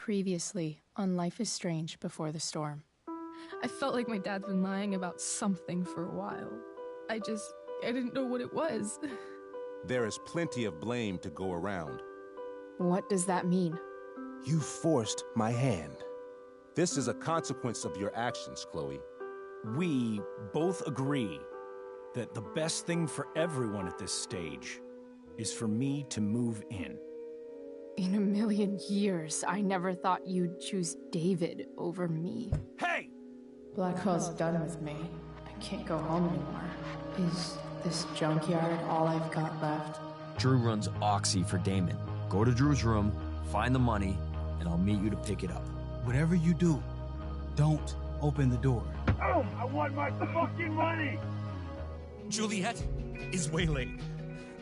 Previously on Life is Strange Before the Storm. I felt like my dad's been lying about something for a while. I didn't know what it was. There is plenty of blame to go around. What does that mean? You forced my hand. This is a consequence of your actions, Chloe. We both agree that the best thing for everyone at this stage is for me to move in. In a million years, I never thought you'd choose David over me. Hey! Blackwell's done with me. I can't go home anymore. Is this junkyard all I've got left? Drew runs Oxy for Damon. Go to Drew's room, find the money, and I'll meet you to pick it up. Whatever you do, don't open the door. Oh, I want my fucking money! Juliet is waylaid.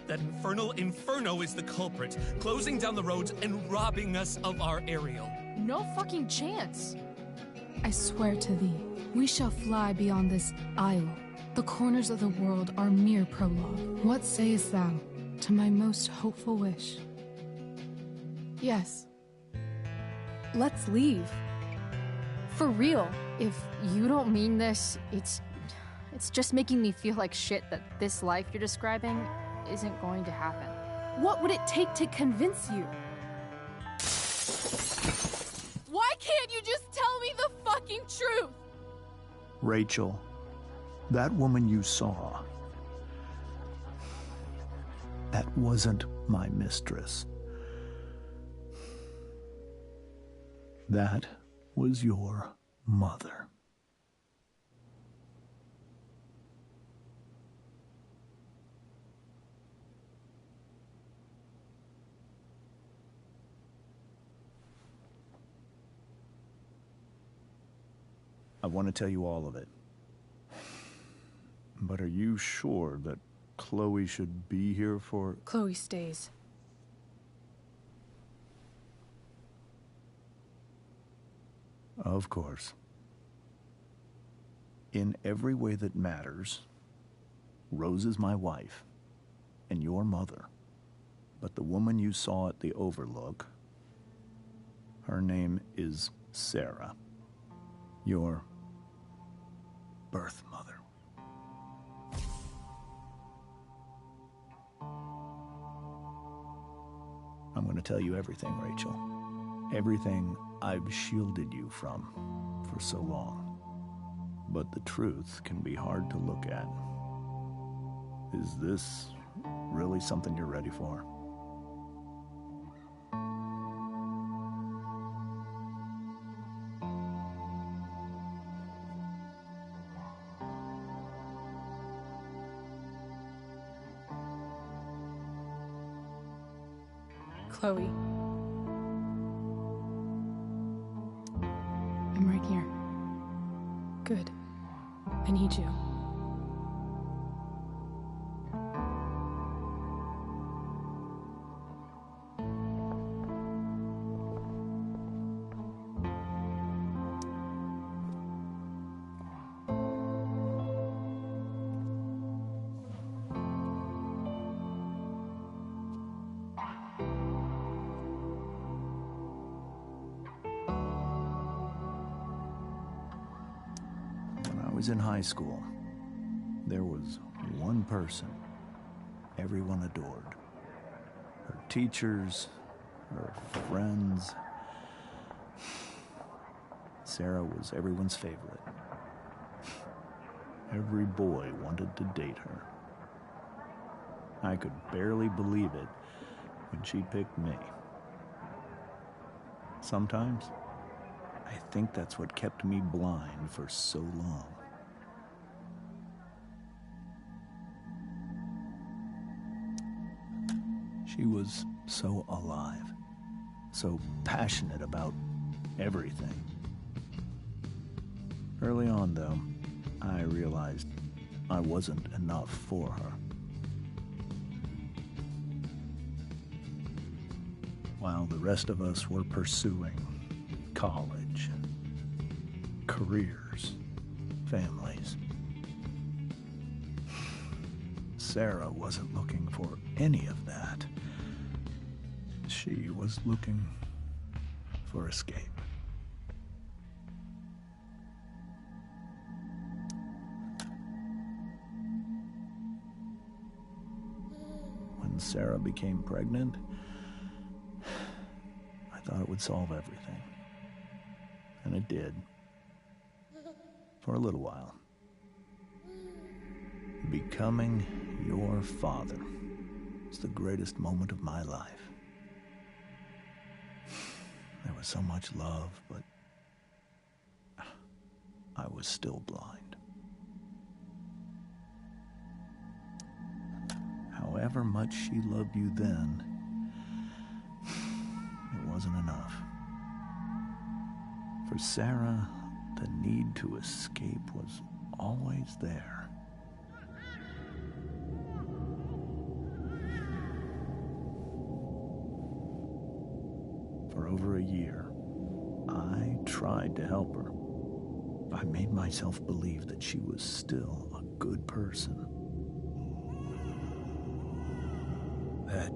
That infernal Inferno is the culprit, closing down the roads and robbing us of our aerial. No fucking chance. I swear to thee, we shall fly beyond this isle. The corners of the world are mere prologue. What sayest thou to my most hopeful wish? Yes. Let's leave. For real. If you don't mean this, it's just making me feel like shit that this life you're describing isn't going to happen. What would it take to convince you? Why can't you just tell me the fucking truth? Rachel, that woman you saw, that wasn't my mistress. That was your mother. I want to tell you all of it. But are you sure that Chloe should be here for... Chloe stays. Of course. In every way that matters, Rose is my wife and your mother. But the woman you saw at the Overlook, her name is Sarah. Your birth mother. I'm going to tell you everything, Rachel. Everything I've shielded you from for so long. But the truth can be hard to look at. Is this really something you're ready for? Chloe. I'm right here. Good. I need you. In high school, there was one person everyone adored. Her teachers, her friends. Sarah was everyone's favorite. Every boy wanted to date her. I could barely believe it when she picked me. Sometimes, I think that's what kept me blind for so long. She was so alive, so passionate about everything. Early on, though, I realized I wasn't enough for her. While the rest of us were pursuing college, careers, families, Sarah wasn't looking for any of that. She was looking for escape. When Sarah became pregnant, I thought it would solve everything. And it did. For a little while. Becoming your father is the greatest moment of my life. There was so much love, but I was still blind. However much she loved you then, it wasn't enough. For Sarah, the need to escape was always there. For over a year, I tried to help her. I made myself believe that she was still a good person. That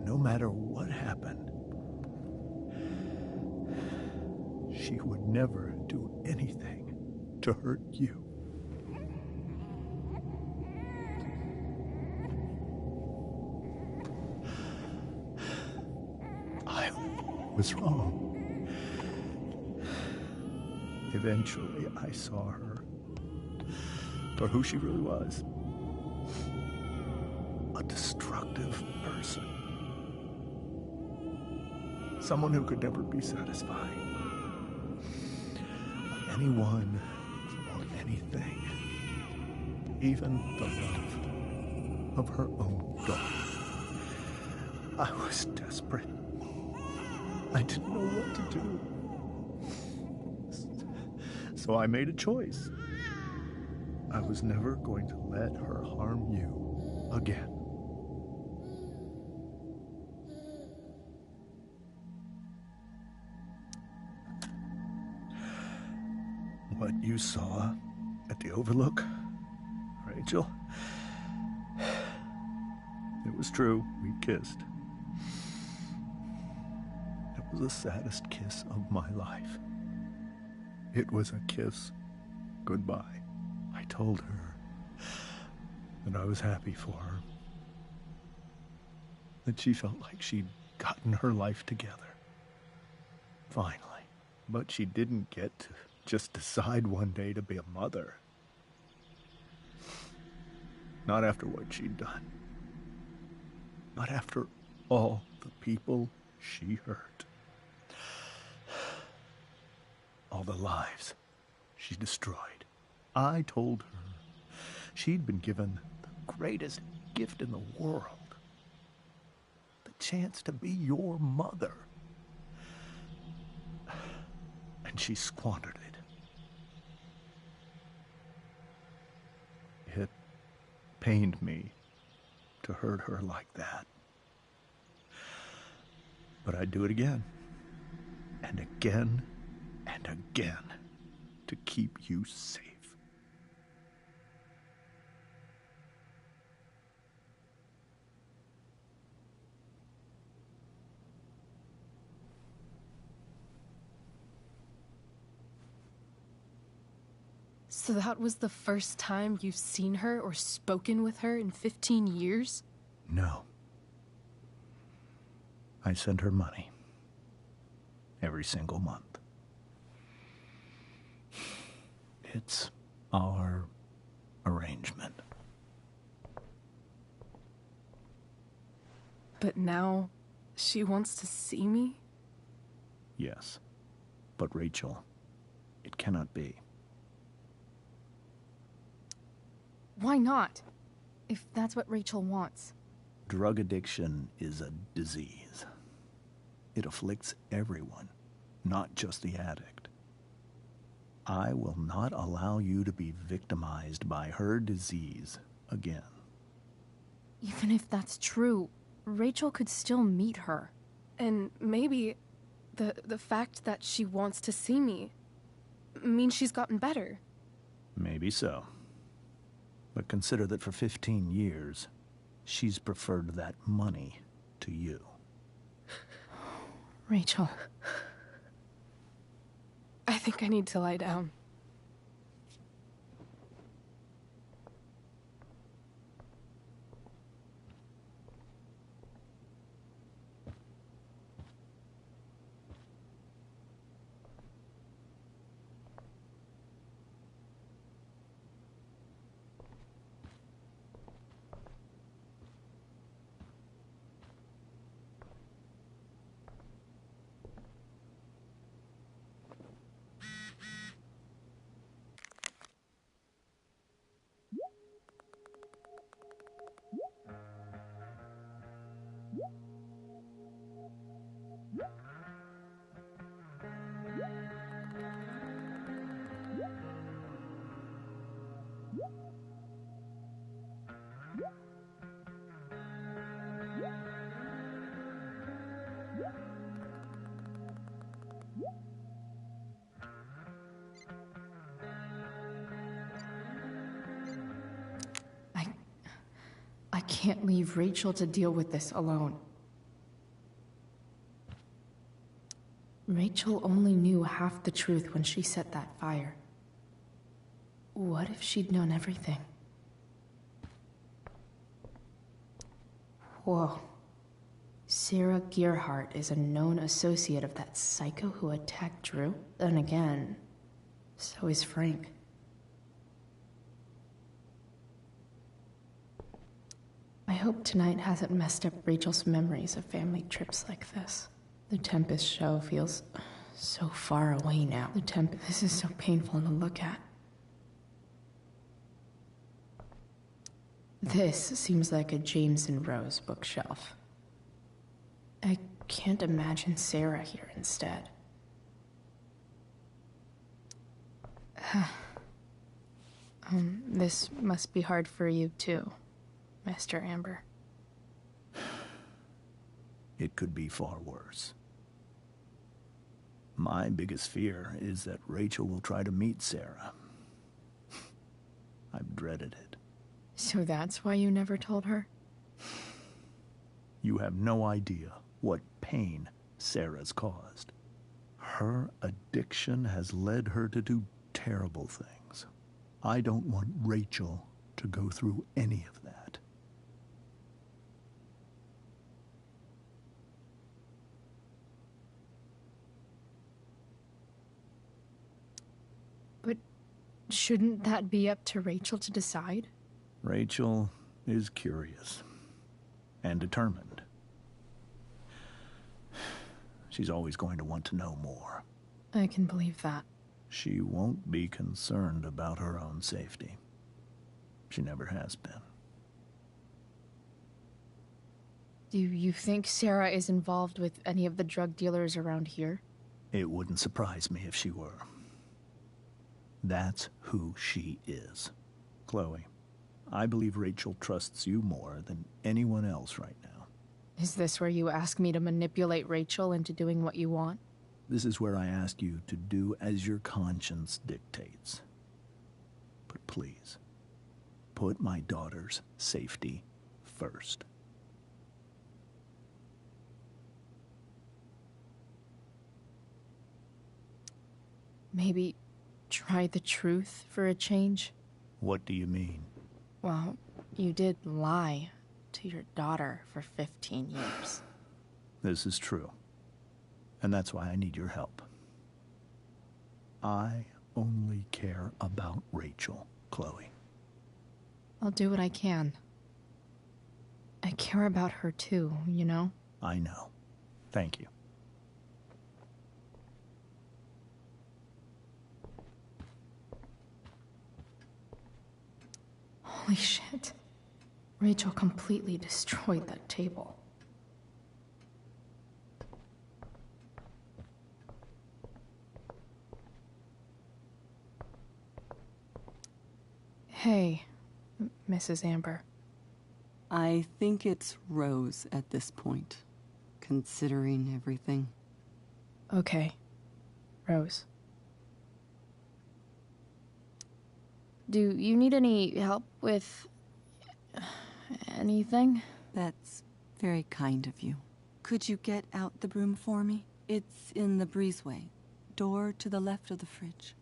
no matter what happened, she would never do anything to hurt you. I was wrong. Eventually, I saw her for who she really was. A destructive person. Someone who could never be satisfied by anyone or anything. Even the love of her own daughter. I was desperate. I didn't know what to do. So I made a choice. I was never going to let her harm you again. What you saw at the Overlook, Rachel, it was true. We kissed. It was the saddest kiss of my life. It was a kiss goodbye. I told her that I was happy for her. That she felt like she'd gotten her life together. Finally. But she didn't get to just decide one day to be a mother. Not after what she'd done. Not after all the people she hurt. All the lives she destroyed. I told her she'd been given the greatest gift in the world. The chance to be your mother. And she squandered it. It pained me to hurt her like that. But I'd do it again. And again. And again, to keep you safe. So that was the first time you've seen her or spoken with her in 15 years? No. I sent her money. Every single month. It's our arrangement. But now, she wants to see me? Yes. But Rachel, it cannot be. Why not? If that's what Rachel wants. Drug addiction is a disease. It afflicts everyone, not just the addict. I will not allow you to be victimized by her disease again. Even if that's true, Rachel could still meet her. And maybe the fact that she wants to see me means she's gotten better. Maybe so. But consider that for 15 years, she's preferred that money to you. Rachel. I think I need to lie down. I can't leave Rachel to deal with this alone. Rachel only knew half the truth when she set that fire. What if she'd known everything? Whoa. Sarah Gearhart is a known associate of that psycho who attacked Drew? Then again, so is Frank. I hope tonight hasn't messed up Rachel's memories of family trips like this. The Tempest show feels so far away now. This is so painful to look at. This seems like a James and Rose bookshelf. I can't imagine Sarah here instead. This must be hard for you too, Mr. Amber. It could be far worse. My biggest fear is that Rachel will try to meet Sarah. I've dreaded it. So that's why you never told her? You have no idea what pain Sarah's caused. Her addiction has led her to do terrible things. I don't want Rachel to go through any of that. But shouldn't that be up to Rachel to decide? Rachel is curious and determined. She's always going to want to know more. I can believe that. She won't be concerned about her own safety. She never has been. Do you think Sarah is involved with any of the drug dealers around here? It wouldn't surprise me if she were. That's who she is. Chloe, I believe Rachel trusts you more than anyone else right now. Is this where you ask me to manipulate Rachel into doing what you want? This is where I ask you to do as your conscience dictates. But please, put my daughter's safety first. Maybe try the truth for a change? What do you mean? Well, you did lie to your daughter for 15 years. This is true. And that's why I need your help. I only care about Rachel, Chloe. I'll do what I can. I care about her too, you know? I know. Thank you. Holy shit. Rachel completely destroyed that table. Hey, Mrs. Amber. I think it's Rose at this point, considering everything. Okay, Rose. Do you need any help with anything? That's very kind of you. Could you get out the broom for me? It's in the breezeway. Door to the left of the fridge.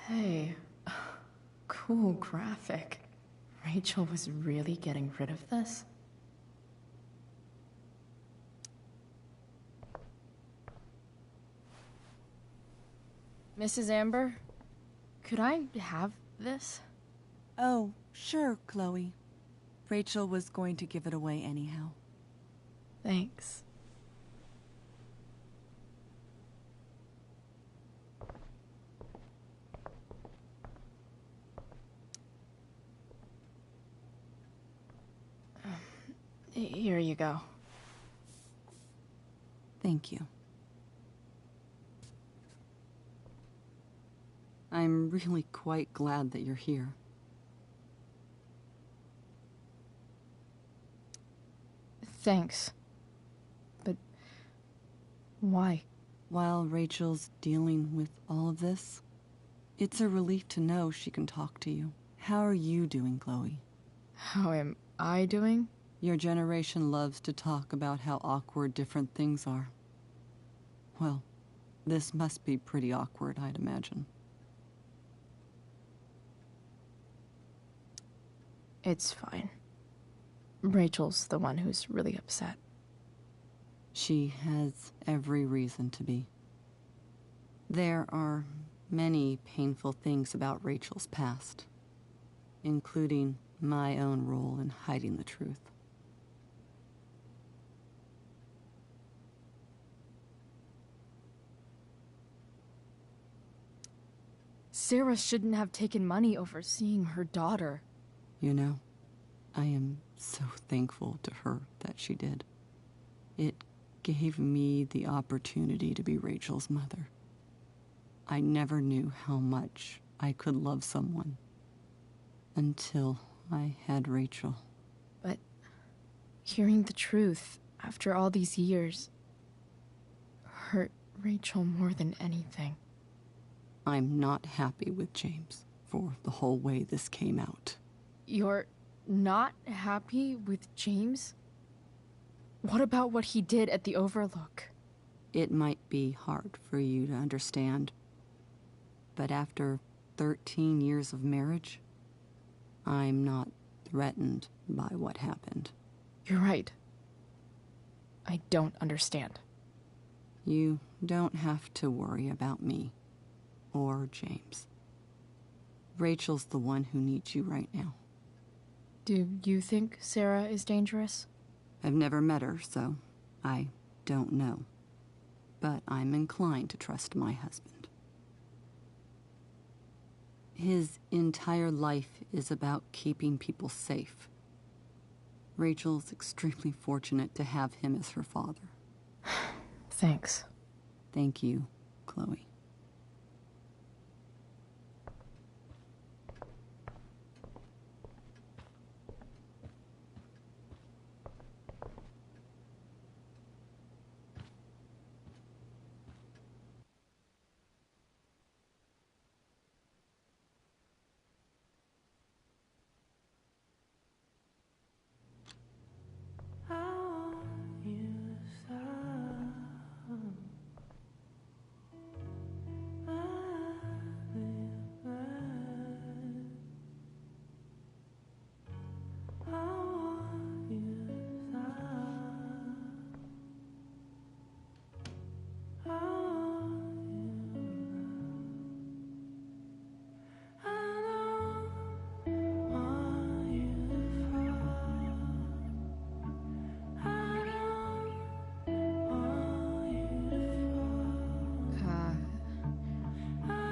Hey, cool graphic. Rachel was really getting rid of this? Mrs. Amber, could I have this? Oh, sure, Chloe. Rachel was going to give it away anyhow. Thanks. Here you go. Thank you. I'm really quite glad that you're here. Thanks. But why? While Rachel's dealing with all of this, it's a relief to know she can talk to you. How are you doing, Chloe? How am I doing? Your generation loves to talk about how awkward different things are. Well, this must be pretty awkward, I'd imagine. It's fine. Rachel's the one who's really upset. She has every reason to be. There are many painful things about Rachel's past, including my own role in hiding the truth. Sarah shouldn't have taken money over seeing her daughter. You know, I am so thankful to her that she did. It gave me the opportunity to be Rachel's mother. I never knew how much I could love someone until I had Rachel. But hearing the truth after all these years hurt Rachel more than anything. I'm not happy with James for the whole way this came out. You're not happy with James? What about what he did at the Overlook? It might be hard for you to understand, but after 13 years of marriage, I'm not threatened by what happened. You're right. I don't understand. You don't have to worry about me or James. Rachel's the one who needs you right now. Do you think Sarah is dangerous? I've never met her, so I don't know. But I'm inclined to trust my husband. His entire life is about keeping people safe. Rachel's extremely fortunate to have him as her father. Thanks. Thank you, Chloe.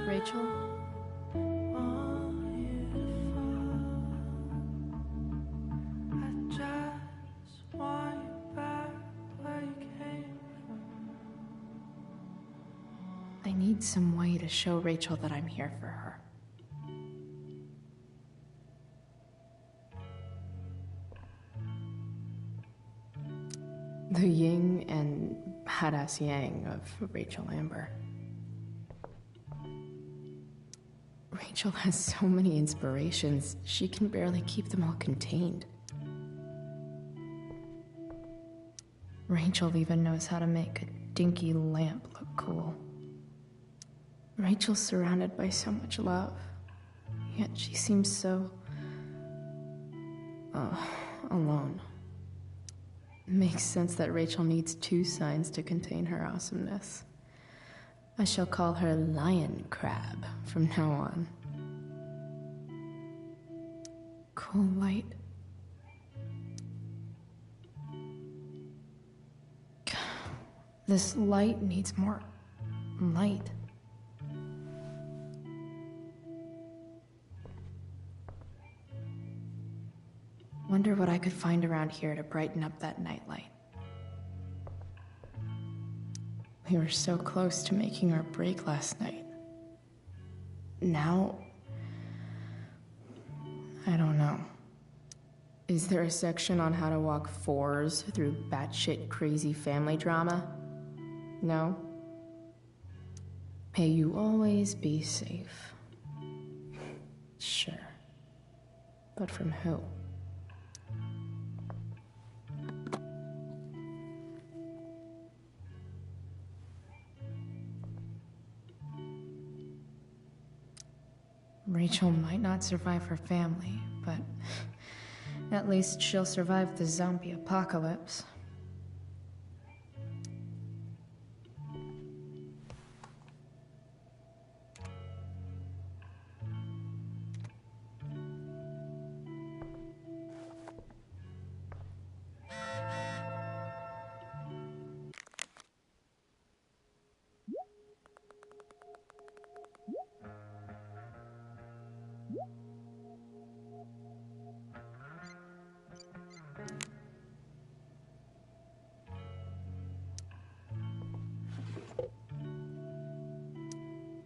Rachel? I need some way to show Rachel that I'm here for her. The yin and badass yang of Rachel Amber. Rachel has so many inspirations, she can barely keep them all contained. Rachel even knows how to make a dinky lamp look cool. Rachel's surrounded by so much love, yet she seems so... alone. Makes sense that Rachel needs two signs to contain her awesomeness. I shall call her Lion Crab from now on. Cool light. This light needs more light. Wonder what I could find around here to brighten up that nightlight. We were so close to making our break last night. Now, I don't know. Is there a section on how to walk fours through batshit crazy family drama? No? May you always be safe. Sure. But from who? Rachel might not survive her family, but at least she'll survive the zombie apocalypse.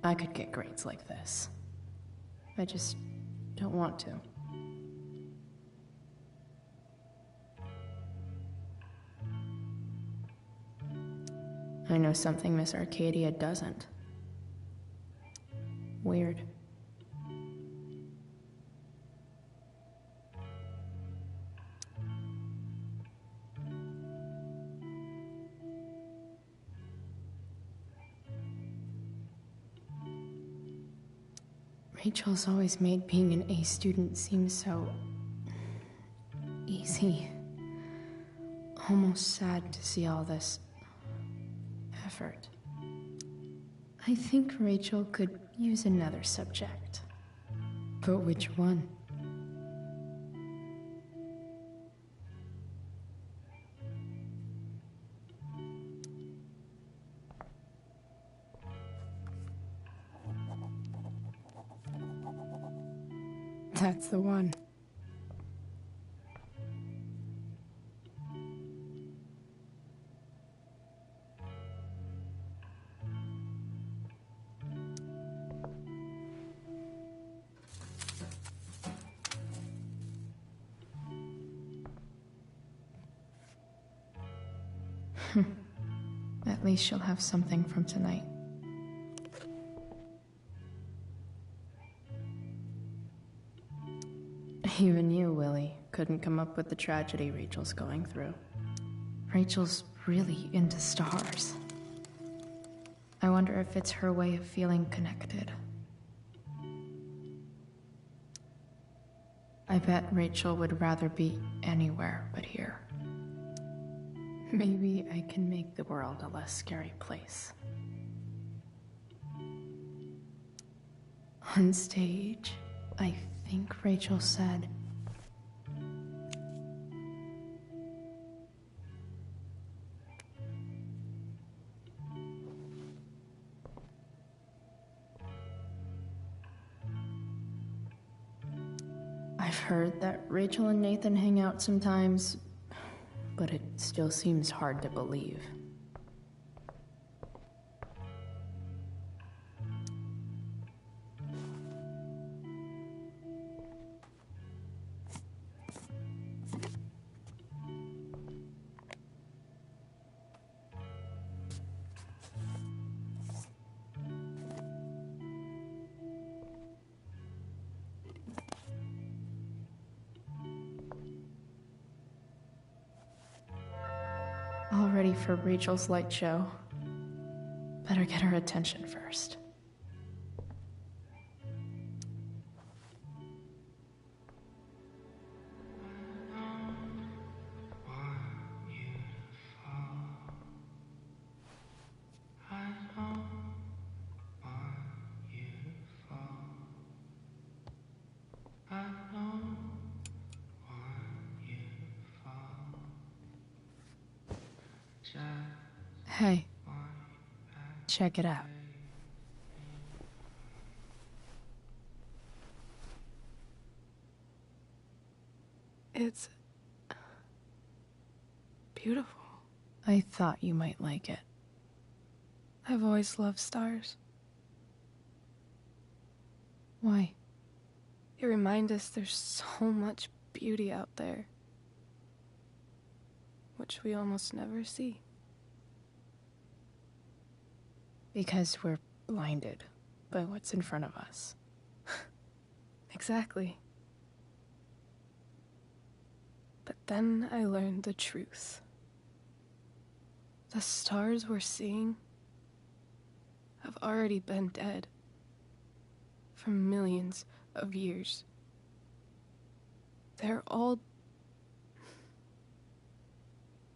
I could get grades like this. I just don't want to. I know something Miss Arcadia doesn't. Weird. Rachel's always made being an A student seem so... easy. Almost sad to see all this... effort. I think Rachel could use another subject. But which one? That's the one. At least she'll have something from tonight. Even you, Willie, couldn't come up with the tragedy Rachel's going through. Rachel's really into stars. I wonder if it's her way of feeling connected. I bet Rachel would rather be anywhere but here. Maybe I can make the world a less scary place. On stage, I think Rachel said, I've heard that Rachel and Nathan hang out sometimes, but it still seems hard to believe. All ready for Rachel's light show. Better get her attention first. Hey, check it out. It's beautiful. I thought you might like it. I've always loved stars. Why? They remind us there's so much beauty out there, which we almost never see. Because we're blinded by what's in front of us. Exactly. But then I learned the truth. The stars we're seeing have already been dead for millions of years. They're all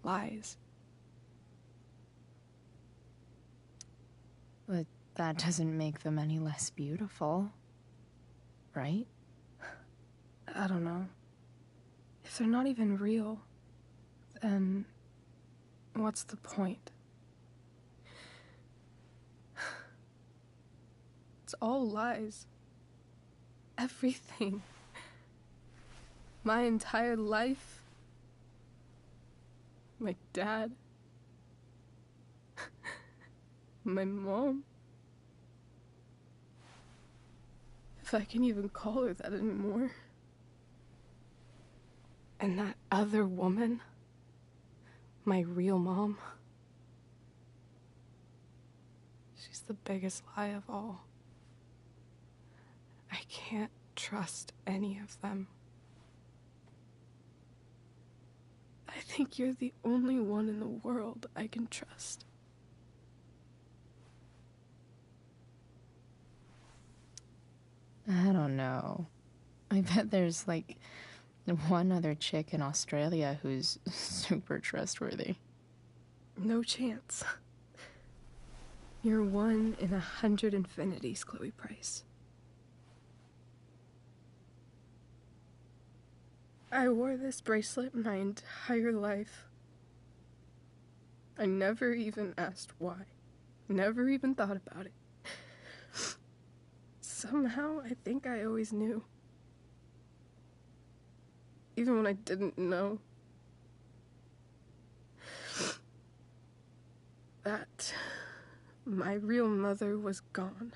lies. But that doesn't make them any less beautiful, right? I don't know. If they're not even real, then what's the point? It's all lies. Everything. My entire life. My dad. My mom. If I can even call her that anymore. And that other woman, my real mom, she's the biggest lie of all. I can't trust any of them. I think you're the only one in the world I can trust. I don't know. I bet there's like one other chick in Australia who's super trustworthy. No chance. You're 1 in 100 infinities, Chloe Price. I wore this bracelet my entire life. I never even asked why. Never even thought about it. Somehow, I think I always knew. Even when I didn't know. That my real mother was gone.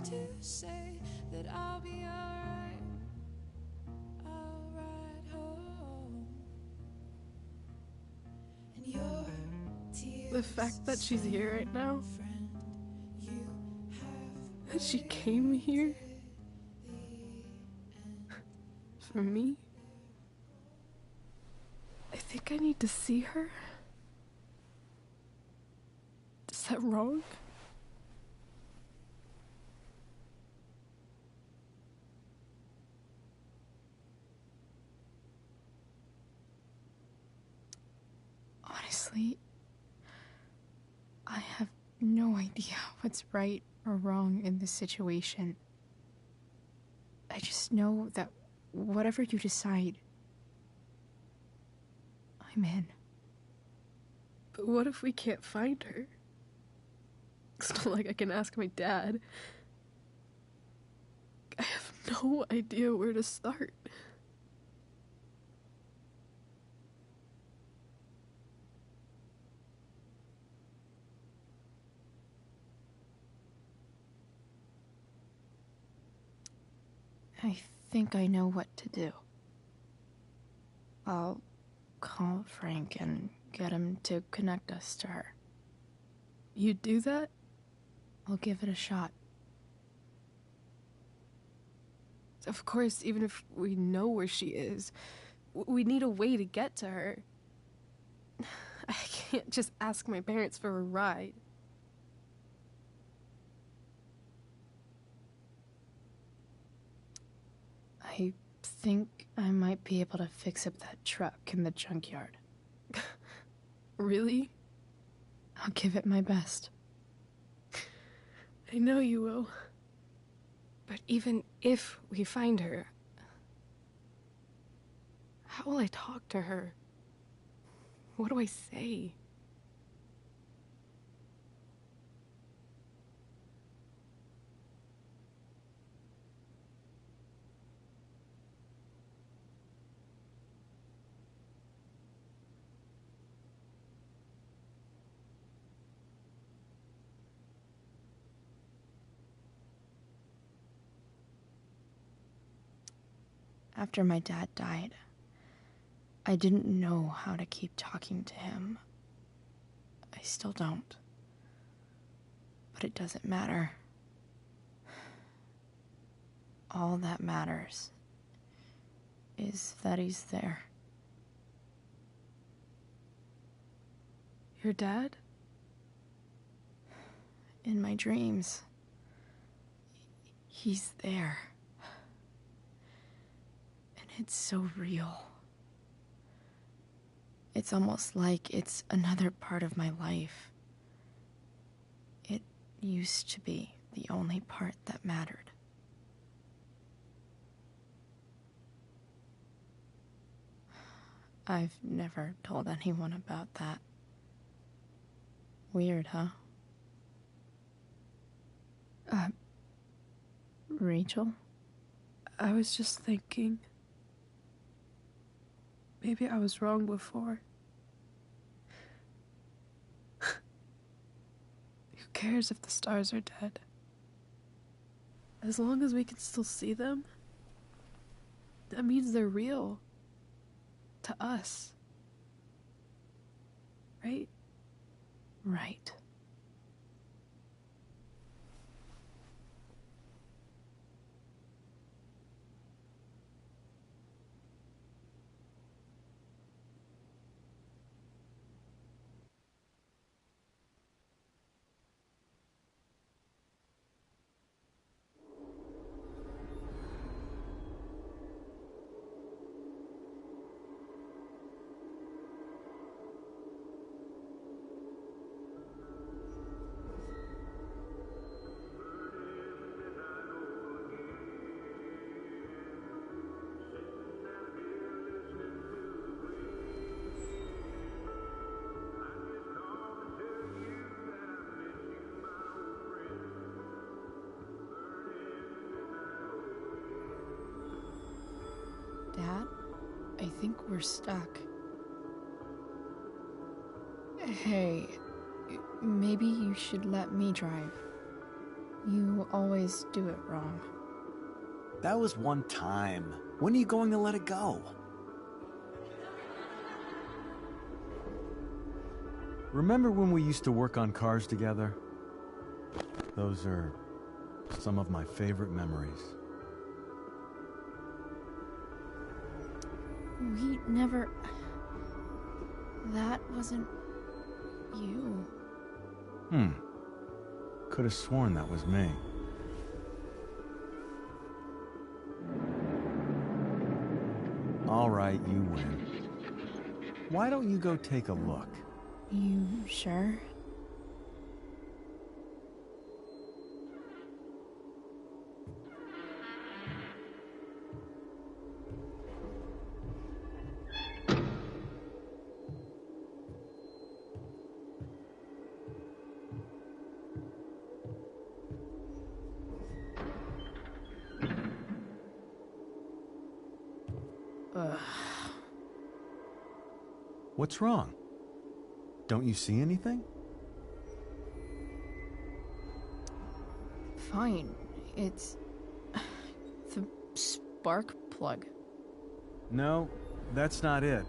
To say that I'll be alright, I'll ride home. And your tears, The fact that she's here right now, that she came here for me, I think I need to see her. Is that wrong? Honestly, I have no idea what's right or wrong in this situation. I just know that whatever you decide, I'm in. But what if we can't find her? It's not like I can ask my dad. I have no idea where to start. I think I know what to do. I'll call Frank and get him to connect us to her. You'd do that? I'll give it a shot. Of course, even if we know where she is, we need a way to get to her. I can't just ask my parents for a ride. I think I might be able to fix up that truck in the junkyard. Really? I'll give it my best. I know you will. But even if we find her, how will I talk to her? What do I say? After my dad died, I didn't know how to keep talking to him. I still don't. But it doesn't matter. All that matters is that he's there. Your dad? In my dreams. He's there. And it's so real. It's almost like it's another part of my life. It used to be the only part that mattered. I've never told anyone about that. Weird, huh? Rachel? I was just thinking. Maybe I was wrong before. Who cares if the stars are dead? As long as we can still see them, that means they're real. To us. Right? Right. Dad, I think we're stuck. Hey, maybe you should let me drive. You always do it wrong. That was one time. When are you going to let it go? Remember when we used to work on cars together? Those are some of my favorite memories. We never... That wasn't... you. Could have sworn that was me. All right, you win. Why don't you go take a look? You sure? What's wrong? Don't you see anything? Fine. It's the spark plug. No, that's not it.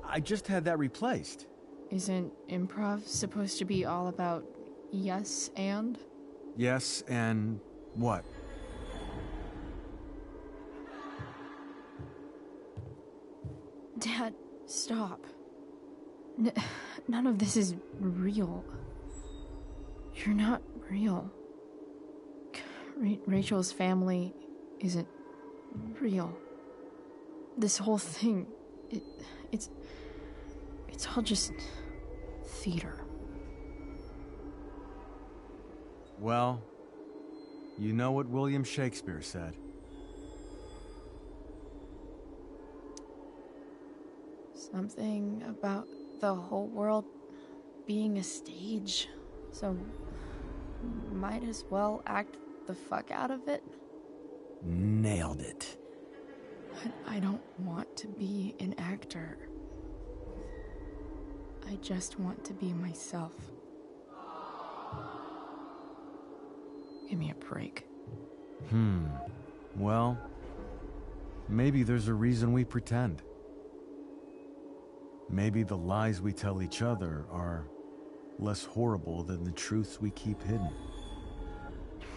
I just had that replaced. Isn't improv supposed to be all about yes and? Yes, and what? Dad, stop. None of this is real. You're not real. Rachel's family isn't real. This whole thing, it's all just theater. Well, you know what William Shakespeare said. Something about the whole world being a stage, so might as well act the fuck out of it. Nailed it. But I don't want to be an actor. I just want to be myself. Give me a break. Well, maybe there's a reason we pretend. Maybe the lies we tell each other are less horrible than the truths we keep hidden.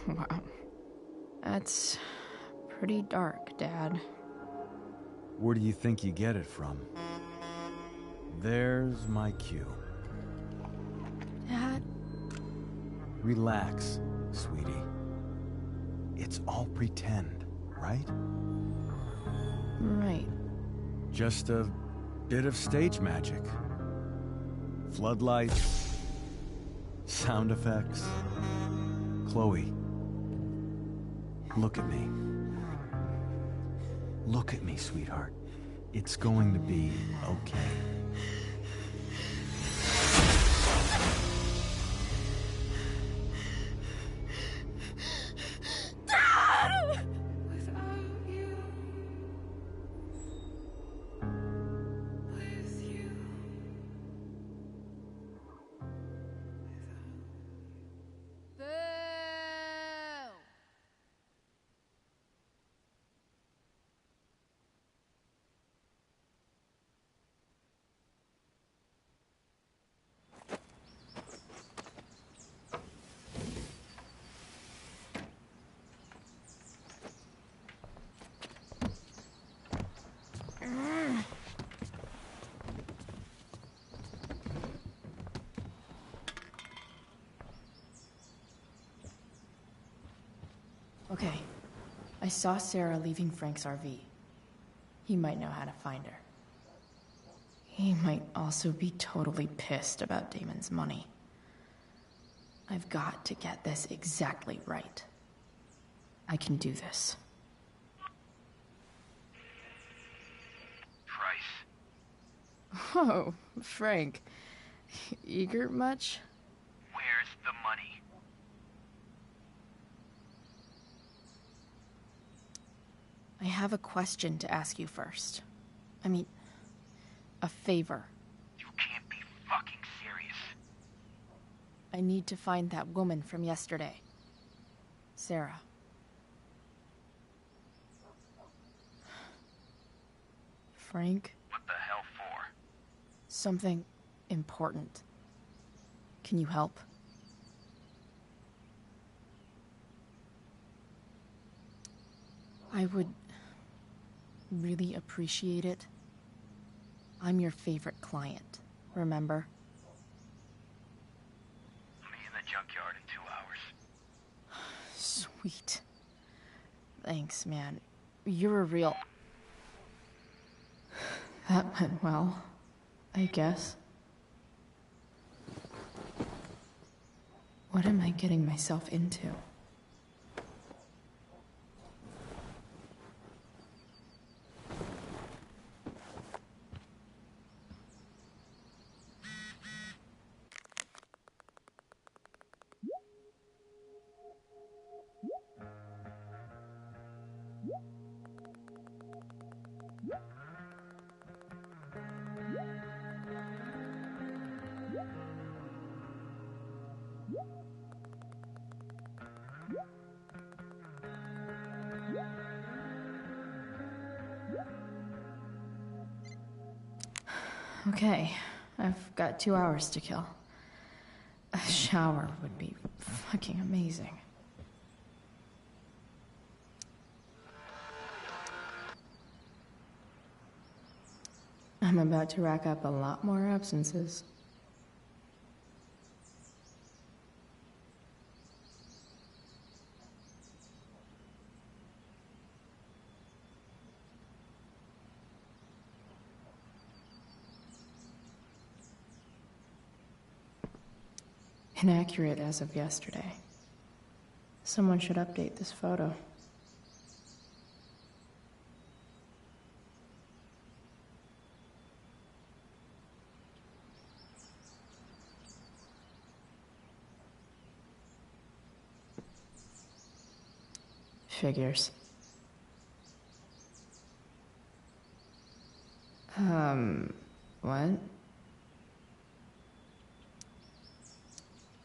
Wow. That's pretty dark, Dad. Where do you think you get it from? There's my cue. Dad? Relax, sweetie. It's all pretend, right? Right. Just a bit of stage magic. Floodlights, sound effects. Chloe, look at me. Look at me, sweetheart. It's going to be okay. Okay. I saw Sarah leaving Frank's RV. He might know how to find her. He might also be totally pissed about Damon's money. I've got to get this exactly right. I can do this. Price. Oh, Frank. Eager much? Where's the money? I have a question to ask you first. I mean, a favor. You can't be fucking serious. I need to find that woman from yesterday. Sarah. Frank? What the hell for? Something important. Can you help? I would really appreciate it. I'm your favorite client, remember? I'll be in the junkyard in 2 hours. Sweet. Thanks, man. You're a real... That went well, I guess. What am I getting myself into? Okay, I've got 2 hours to kill. A shower would be fucking amazing. I'm about to rack up a lot more absences. Inaccurate as of yesterday. Someone should update this photo. Figures. What?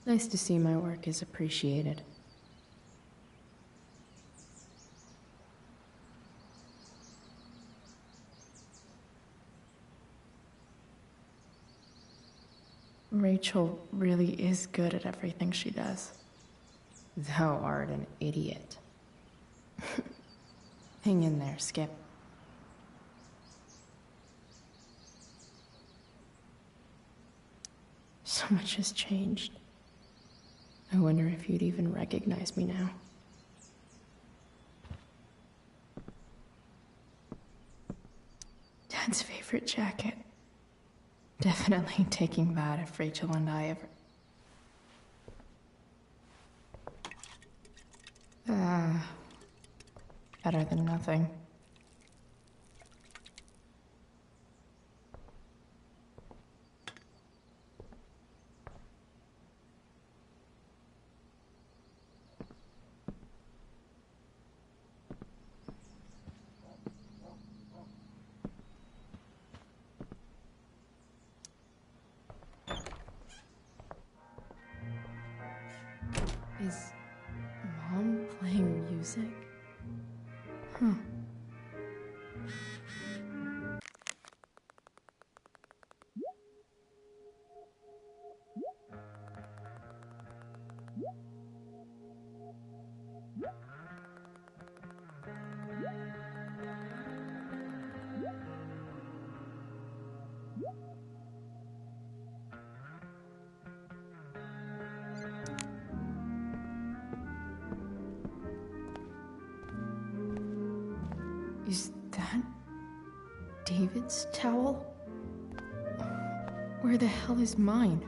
Nice to see my work is appreciated. Rachel really is good at everything she does. Thou art an idiot. Hang in there, Skip. So much has changed. I wonder if you'd even recognize me now. Dad's favorite jacket. Definitely taking that if Rachel and I ever... better than nothing. Is Mom playing music? Huh. Is that David's towel? Where the hell is mine?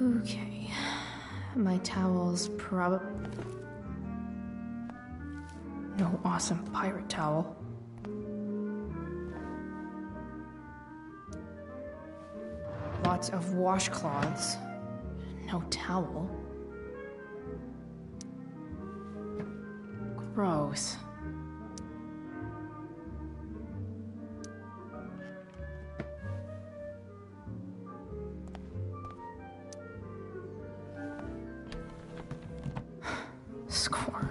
Okay, my towel's no awesome pirate towel. Lots of washcloths. No towel. Gross. Score.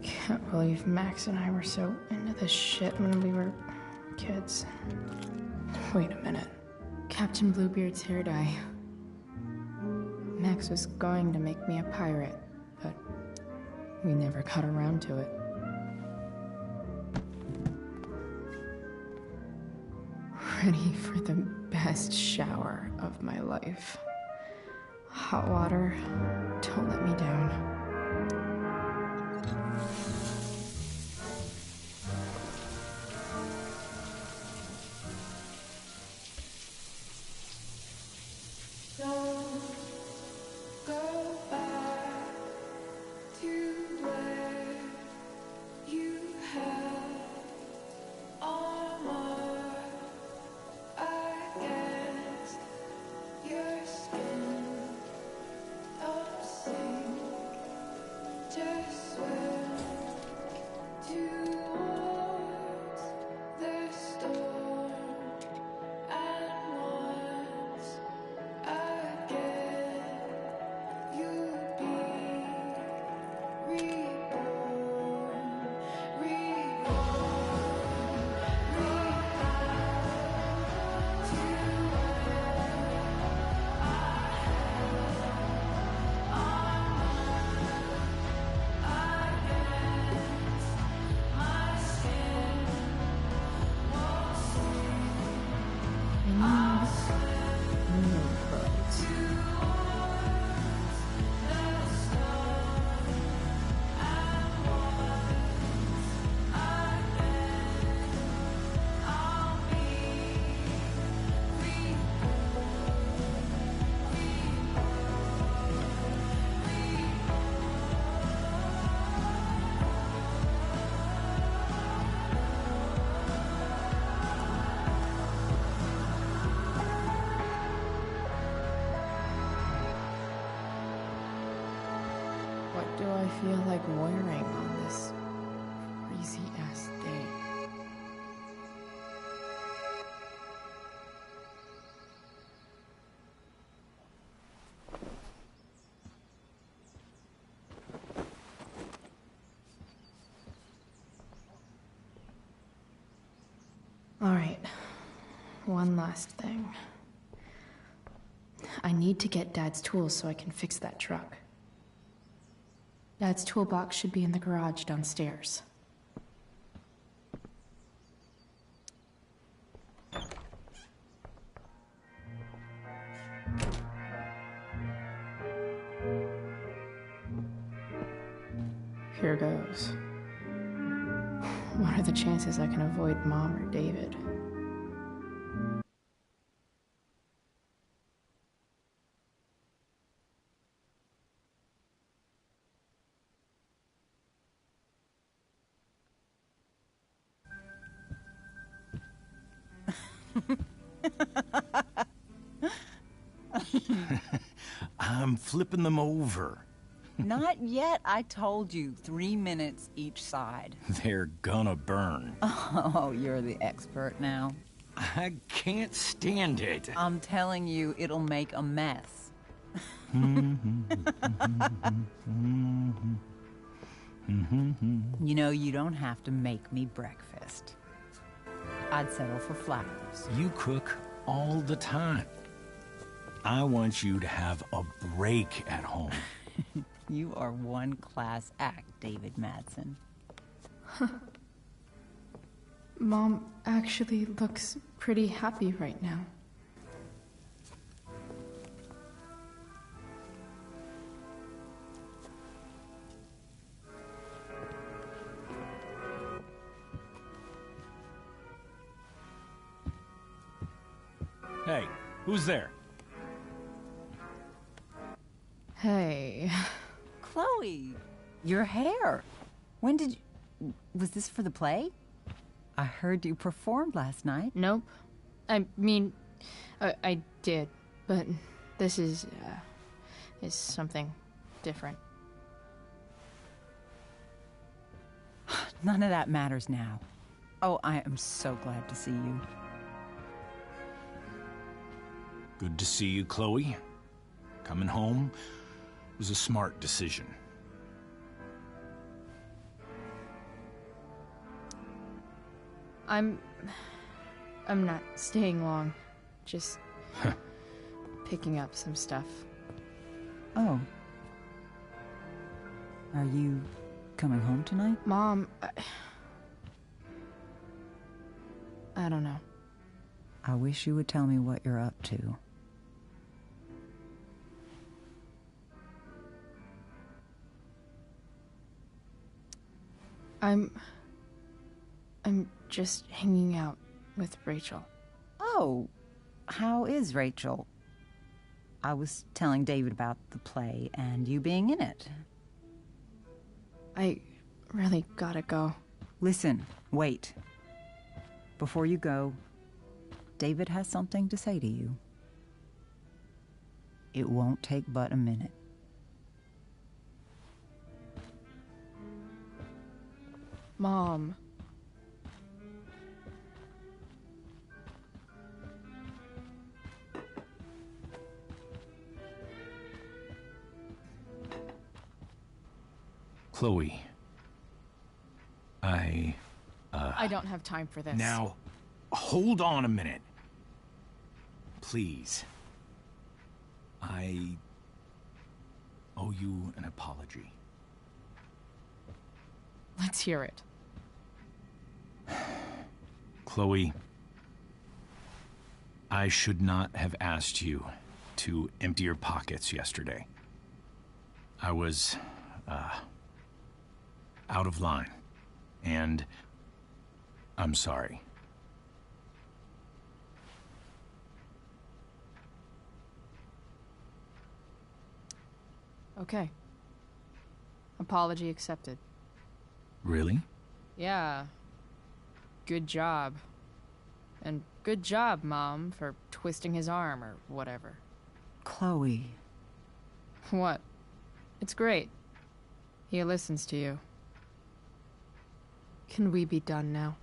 Can't believe Max and I were so into this shit when we were kids. Wait a minute. Captain Bluebeard's hair dye. Max was going to make me a pirate, but we never got around to it. Ready for the best shower of my life. Hot water, don't let me down. like loitering on this crazy-ass day? Alright, one last thing. I need to get Dad's tools so I can fix that truck. Dad's toolbox should be in the garage downstairs. Here goes. What are the chances I can avoid Mom or David? I'm flipping them over. Not yet. I told you, 3 minutes each side. They're gonna burn. Oh, you're the expert now. I can't stand it. I'm telling you, it'll make a mess. You know, you don't have to make me breakfast. I'd settle for flowers. You cook all the time. I want you to have a break at home. You are one class act, David Madsen. Mom actually looks pretty happy right now. Hey, who's there? Hey. Chloe, your hair. When did you... Was this for the play? I heard you performed last night. Nope. I mean, I did, but this is something different. None of that matters now. Oh, I am so glad to see you. Good to see you, Chloe. Coming home was a smart decision. I'm not staying long. Just picking up some stuff. Oh. Are you coming home tonight? Mom, I don't know. I wish you would tell me what you're up to. I'm just hanging out with Rachel. Oh, how is Rachel? I was telling David about the play and you being in it. I really gotta go. Listen, wait. Before you go, David has something to say to you. It won't take but a minute. Mom. Chloe. I don't have time for this. Now, hold on a minute. Please. I owe you an apology. Let's hear it. Chloe, I should not have asked you to empty your pockets yesterday. I was, out of line, and I'm sorry. Okay. Apology accepted. Really? Yeah. Good job. And good job, Mom, for twisting his arm or whatever. Chloe. What? It's great. He listens to you. Can we be done now?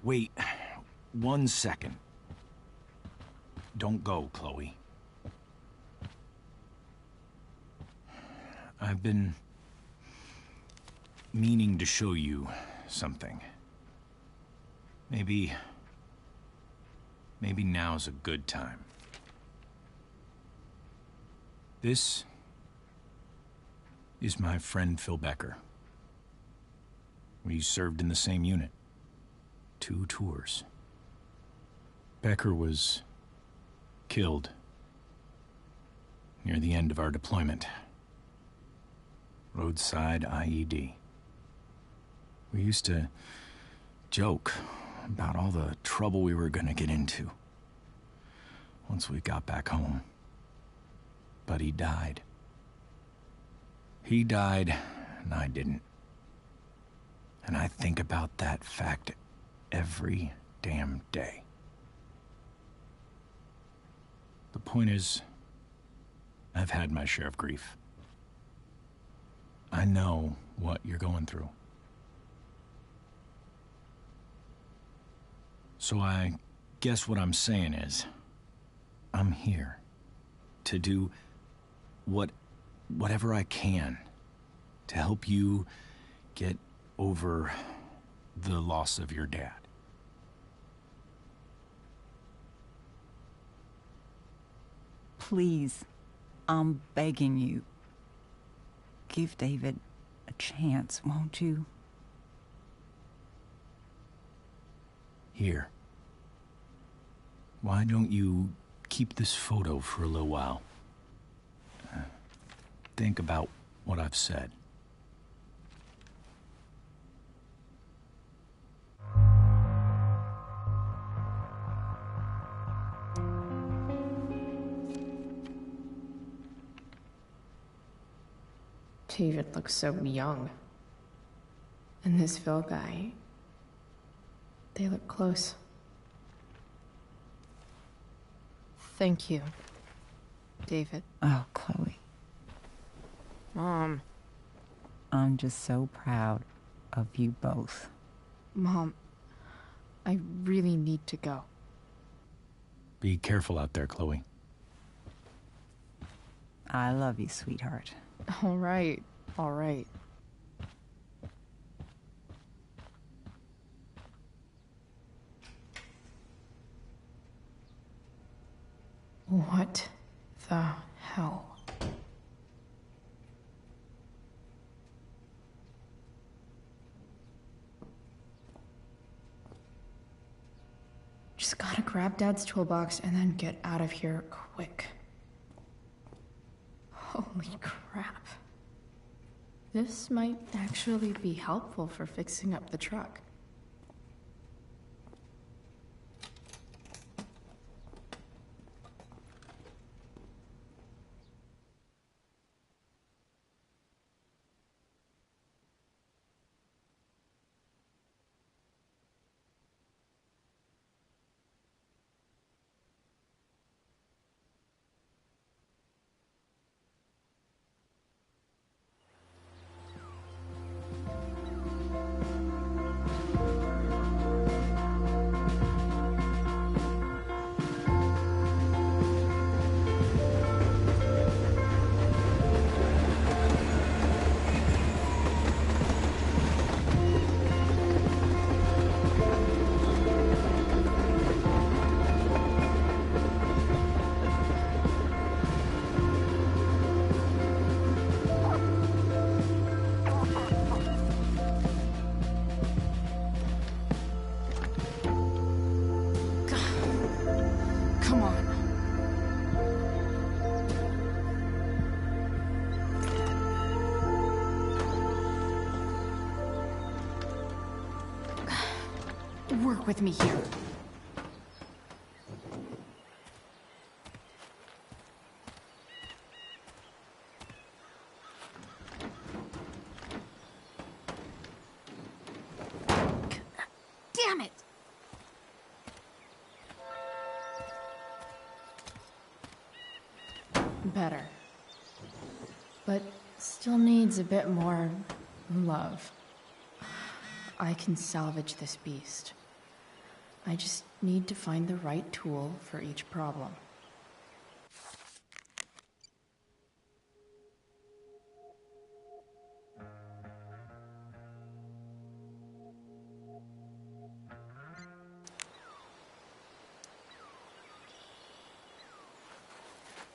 Wait 1 second. Don't go, Chloe. I've been meaning to show you something. Maybe now's a good time. This is my friend Phil Becker. We served in the same unit. 2 tours. Becker was killed near the end of our deployment. Roadside IED. We used to joke about all the trouble we were gonna get into once we got back home. But he died. He died, and I didn't. And I think about that fact every damn day. The point is, I've had my share of grief. I know what you're going through. So I guess what I'm saying is, I'm here to do whatever I can to help you get over the loss of your dad. Please, I'm begging you. Give David a chance, won't you? Here. Why don't you keep this photo for a little while? Think about what I've said. David looks so young. And this Phil guy, they look close. Thank you, David. Oh, Chloe. Mom. I'm just so proud of you both. Mom, I really need to go. Be careful out there, Chloe. I love you, sweetheart. All right, all right. What the hell? Just gotta grab Dad's toolbox and then get out of here quick. Holy crap. This might actually be helpful for fixing up the truck. Come on. Work with me here. Damn it! Better. But still needs a bit more love. I can salvage this beast. I just need to find the right tool for each problem.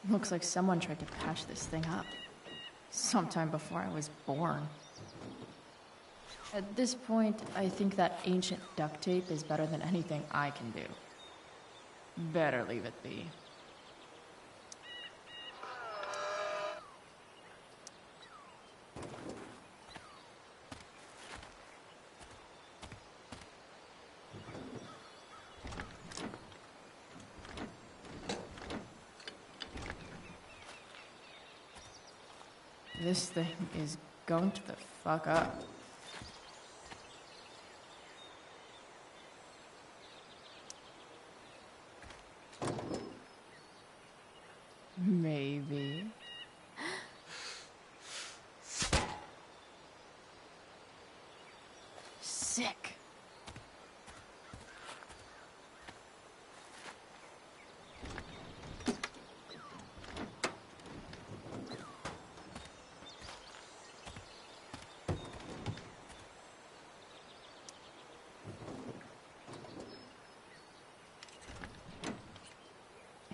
Looks like someone tried to patch this thing up. Sometime before I was born. At this point, I think that ancient duct tape is better than anything I can do. Better leave it be. This thing is going to the fuck up. Maybe. Sick.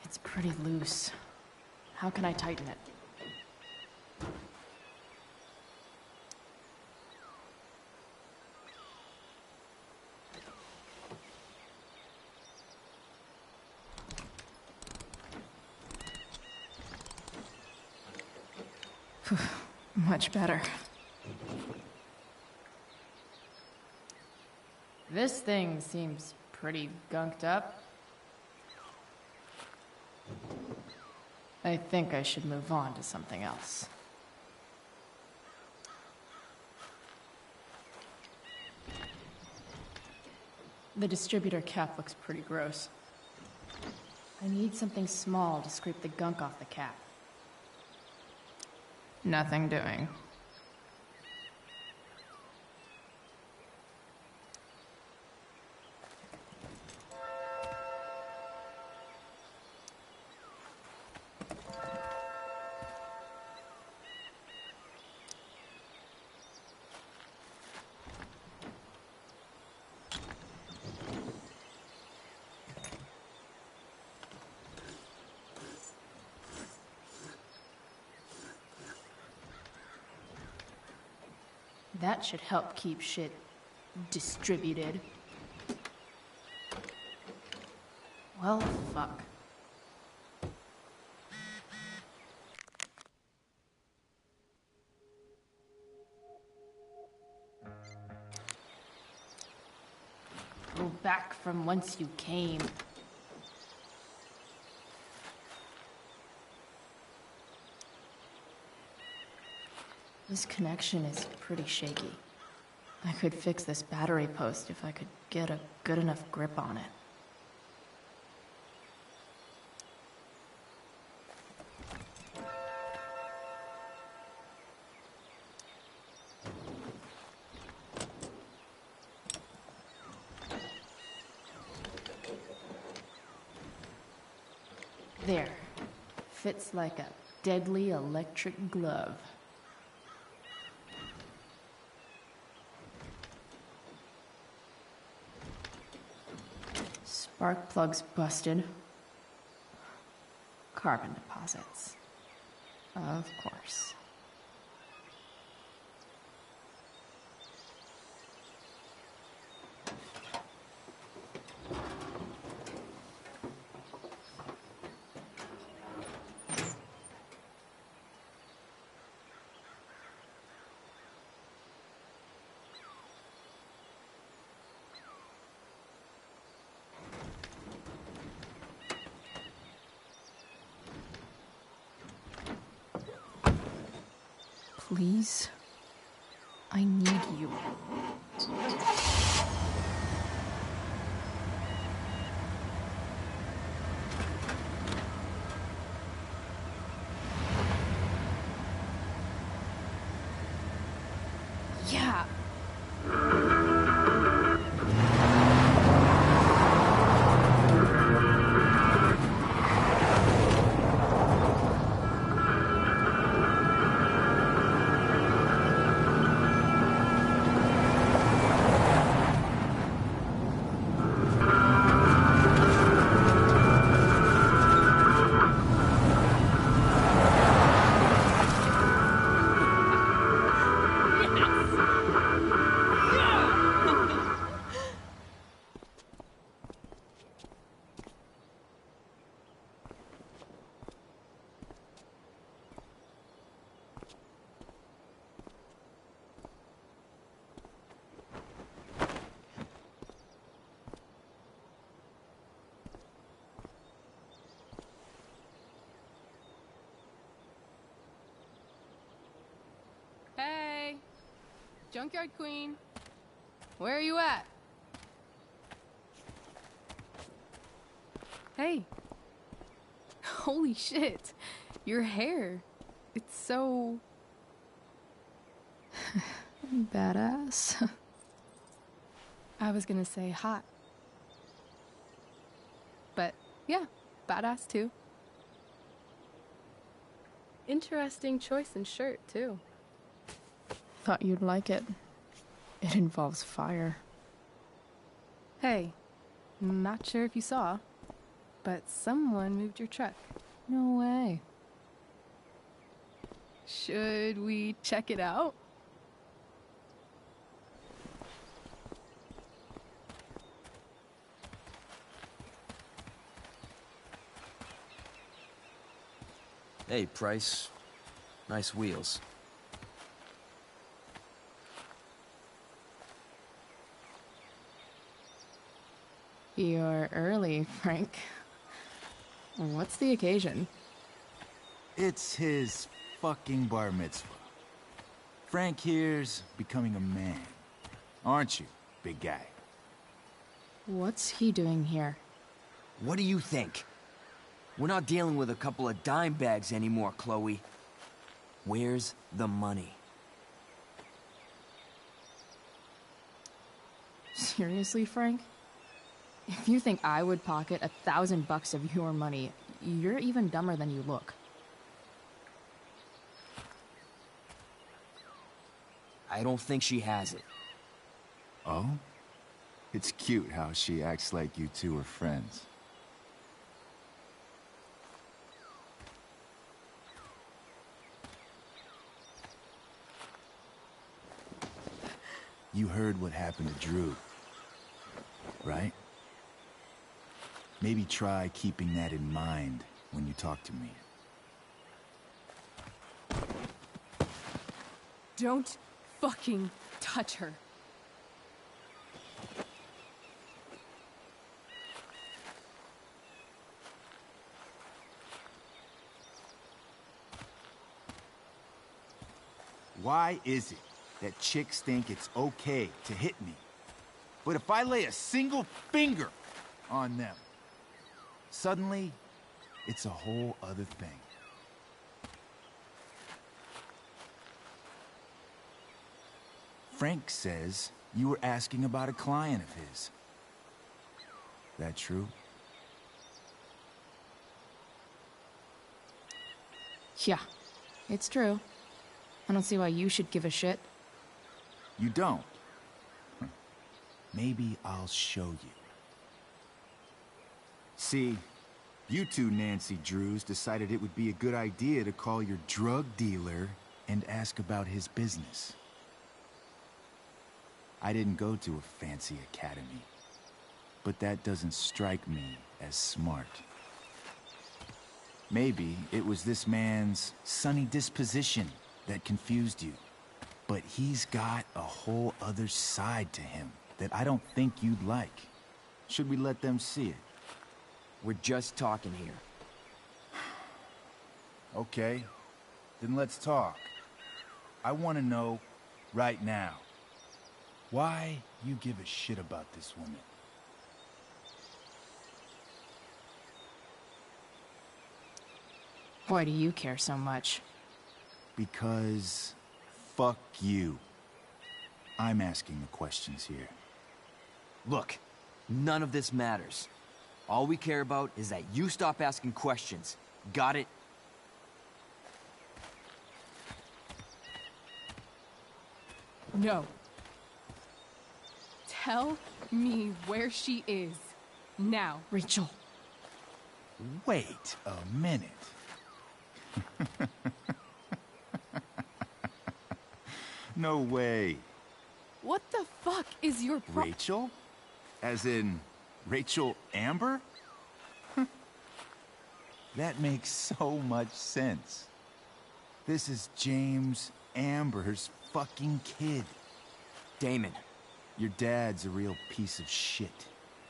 It's pretty loose. How can I tighten it? Much better. This thing seems pretty gunked up. I think I should move on to something else. The distributor cap looks pretty gross. I need something small to scrape the gunk off the cap. Nothing doing. That should help keep shit distributed. Well, fuck. Go back from whence you came. This connection is pretty shaky. I could fix this battery post if I could get a good enough grip on it. There. Fits like a deadly electric glove. Spark plug's busted. Carbon deposits. Of course. Please, I need you. Yeah. Hey, Junkyard Queen, where are you at? Hey. Holy shit, your hair. It's so... Badass. I was gonna say hot. But yeah, badass too. Interesting choice in shirt too. Thought you'd like it. It involves fire. Hey, not sure if you saw, but someone moved your truck. No way. Should we check it out? Hey, Price. Nice wheels. You're early, Frank. What's the occasion? It's his fucking bar mitzvah. Frank here's becoming a man. Aren't you, big guy? What's he doing here? What do you think? We're not dealing with a couple of dime bags anymore, Chloe. Where's the money? Seriously, Frank? If you think I would pocket $1,000 of your money, you're even dumber than you look. I don't think she has it. Oh? It's cute how she acts like you two are friends. You heard what happened to Drew, right? Maybe try keeping that in mind when you talk to me. Don't fucking touch her. Why is it that chicks think it's okay to hit me? But if I lay a single finger on them, suddenly, it's a whole other thing. Frank says you were asking about a client of his. That true? Yeah, it's true. I don't see why you should give a shit. You don't? Huh. Maybe I'll show you. See, you two Nancy Drews decided it would be a good idea to call your drug dealer and ask about his business. I didn't go to a fancy academy, but that doesn't strike me as smart. Maybe it was this man's sunny disposition that confused you, but he's got a whole other side to him that I don't think you'd like. Should we let them see it? We're just talking here. Okay, then let's talk. I want to know right now why you give a shit about this woman. Why do you care so much? Because fuck you. I'm asking the questions here. Look, none of this matters. All we care about is that you stop asking questions. Got it? No. Tell me where she is. Now. Rachel. Wait a minute. No way. What the fuck is your Rachel? As in, Rachel Amber? That makes so much sense. This is James Amber's fucking kid. Damon. Your dad's a real piece of shit,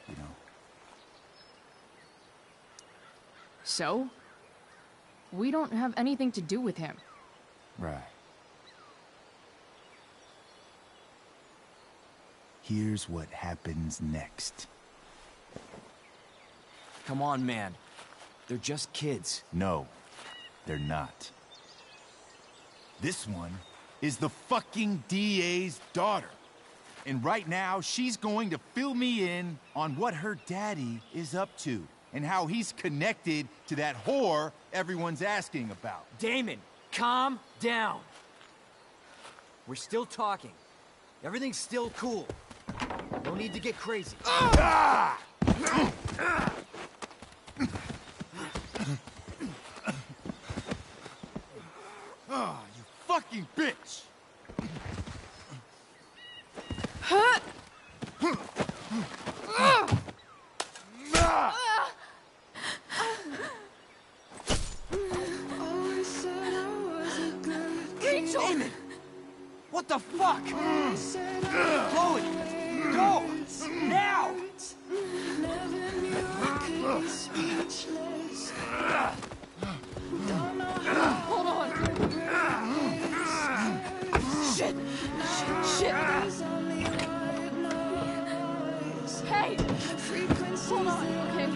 you know? So? We don't have anything to do with him. Right. Here's what happens next. Come on, man. They're just kids. No, they're not. This one is the fucking DA's daughter. And right now, she's going to fill me in on what her daddy is up to and how he's connected to that whore everyone's asking about. Damon, calm down. We're still talking. Everything's still cool. No need to get crazy. Ah! Oh, you fucking bitch! Rachel! Damon! What the fuck? Chloe! Go! Now! Hold on. Shit! Shit! Hey! Hold on, okay?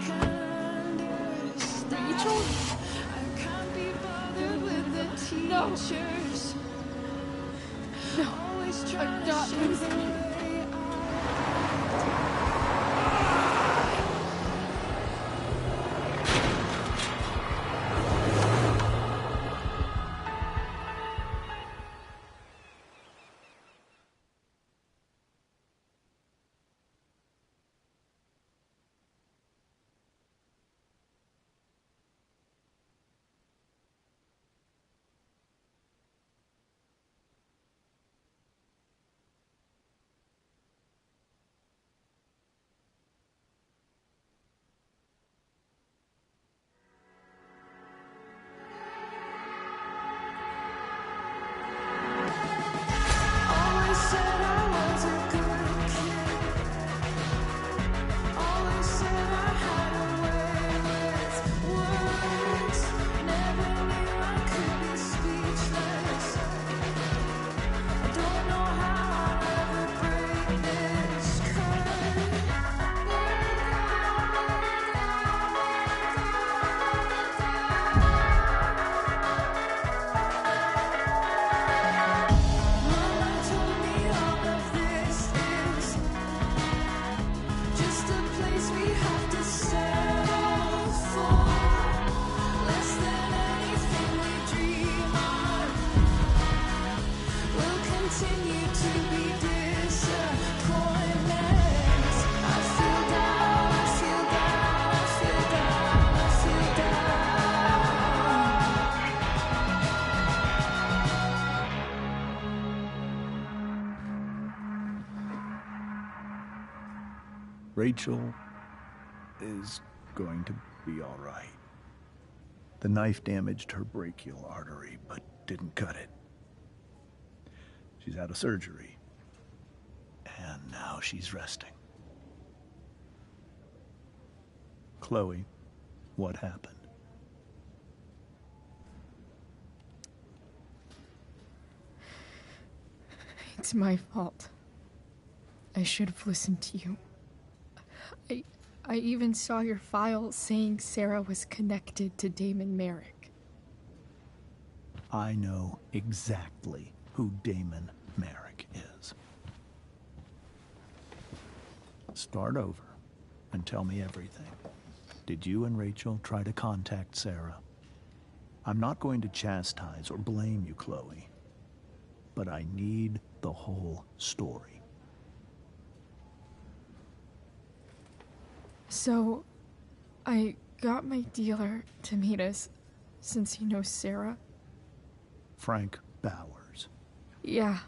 Rachel? No! No! I'm not losing you. Rachel is going to be all right. The knife damaged her brachial artery, but didn't cut it. She's out of surgery, and now she's resting. Chloe, what happened? It's my fault. I should have listened to you. I even saw your file saying Sarah was connected to Damon Merrick. I know exactly who Damon Merrick is. Start over and tell me everything. Did you and Rachel try to contact Sarah? I'm not going to chastise or blame you, Chloe, but I need the whole story. So, I got my dealer to meet us, since he knows Sarah. Frank Bowers. Yeah,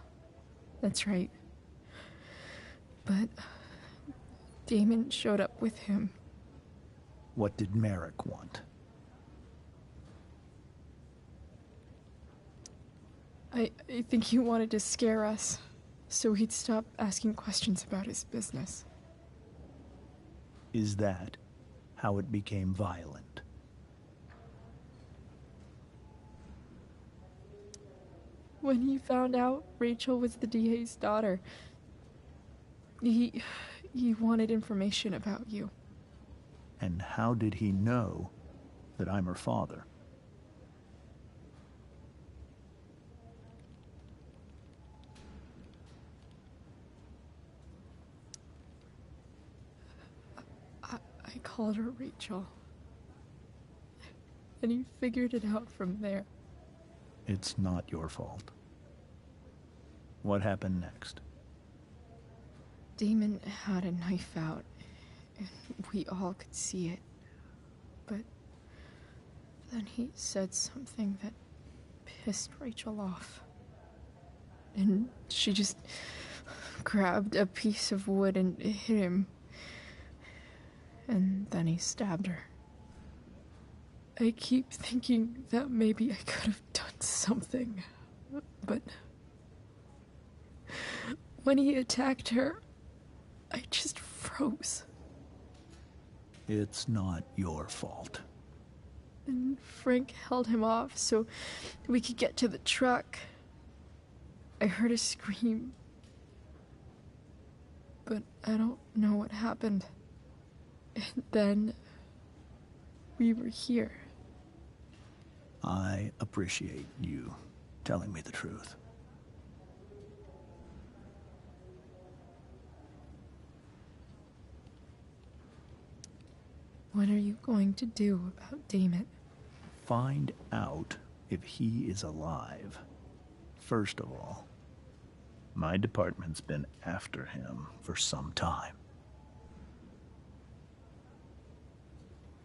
that's right. But Damon showed up with him. What did Merrick want? I think he wanted to scare us, so he'd stop asking questions about his business. Is that how it became violent? When he found out Rachel was the DA's daughter, he wanted information about you. And how did he know that I'm her father? I called her Rachel. And he figured it out from there. It's not your fault. What happened next? Damon had a knife out, and we all could see it. But then he said something that pissed Rachel off. And she just grabbed a piece of wood and hit him. And then he stabbed her. I keep thinking that maybe I could have done something, but when he attacked her, I just froze. It's not your fault. And Frank held him off so we could get to the truck. I heard a scream, but I don't know what happened. And then we were here. I appreciate you telling me the truth. What are you going to do about Damon? Find out if he is alive. First of all, my department's been after him for some time.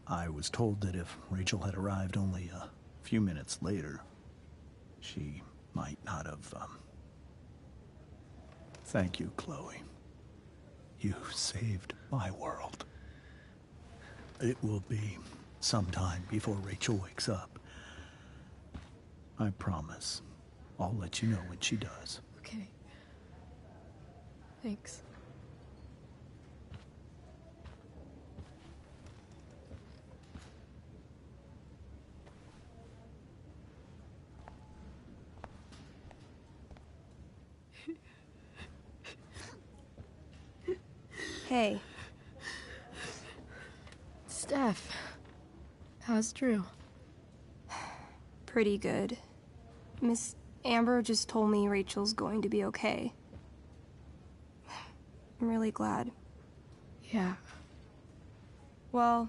I was told that if Rachel had arrived only a few minutes later, she might not have, Thank you, Chloe. You saved my world. It will be some time before Rachel wakes up. I promise. I'll let you know when she does. Okay. Thanks. Hey. Steph, how's Drew? Pretty good. Miss Amber just told me Rachel's going to be okay. I'm really glad. Yeah. Well,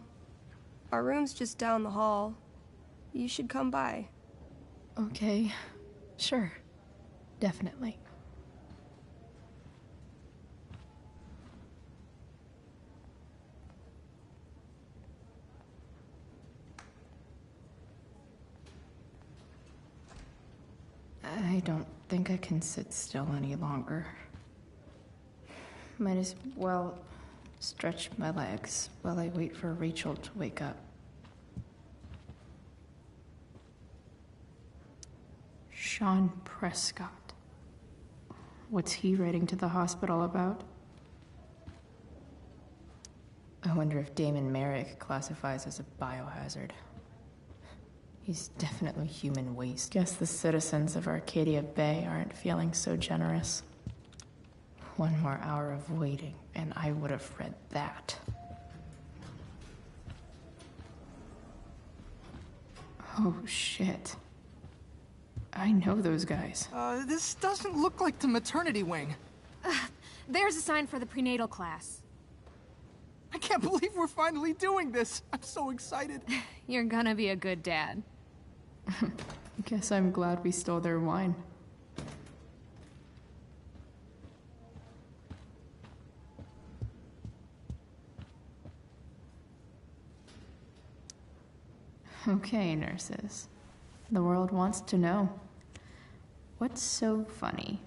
our room's just down the hall. You should come by. Okay. Sure. Definitely. I don't think I can sit still any longer. Might as well stretch my legs while I wait for Rachel to wake up. Sean Prescott. What's he writing to the hospital about? I wonder if Damon Merrick classifies as a biohazard. He's definitely human waste. Guess the citizens of Arcadia Bay aren't feeling so generous. One more hour of waiting, and I would have read that. Oh, shit. I know those guys. This doesn't look like the maternity wing. There's a sign for the prenatal class. I can't believe we're finally doing this. I'm so excited. You're gonna be a good dad. Guess I'm glad we stole their wine. Okay, nurses. The world wants to know. What's so funny?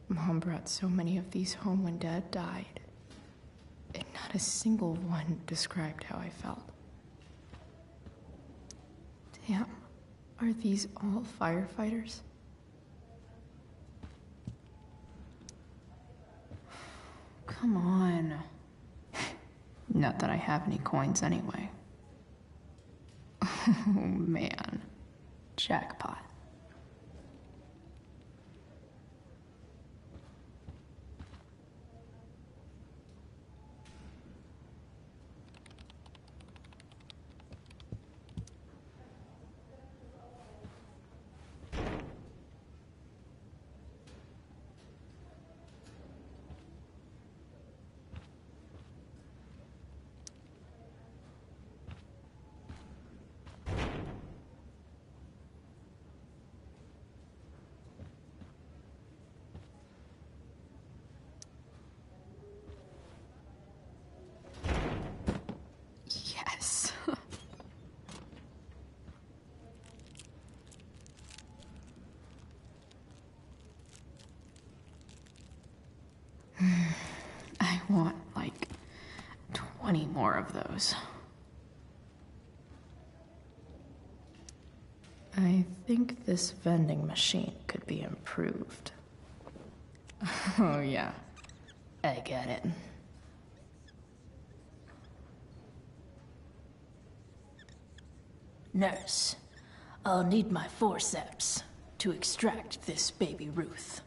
Mom brought so many of these home when Dad died, and not a single one described how I felt. Damn, are these all firefighters? Come on. Not that I have any coins anyway. Oh man, jackpot. Yes. I want like 20 more of those. I think this vending machine could be improved. Oh yeah, I get it. Nurse, I'll need my forceps to extract this baby Ruth.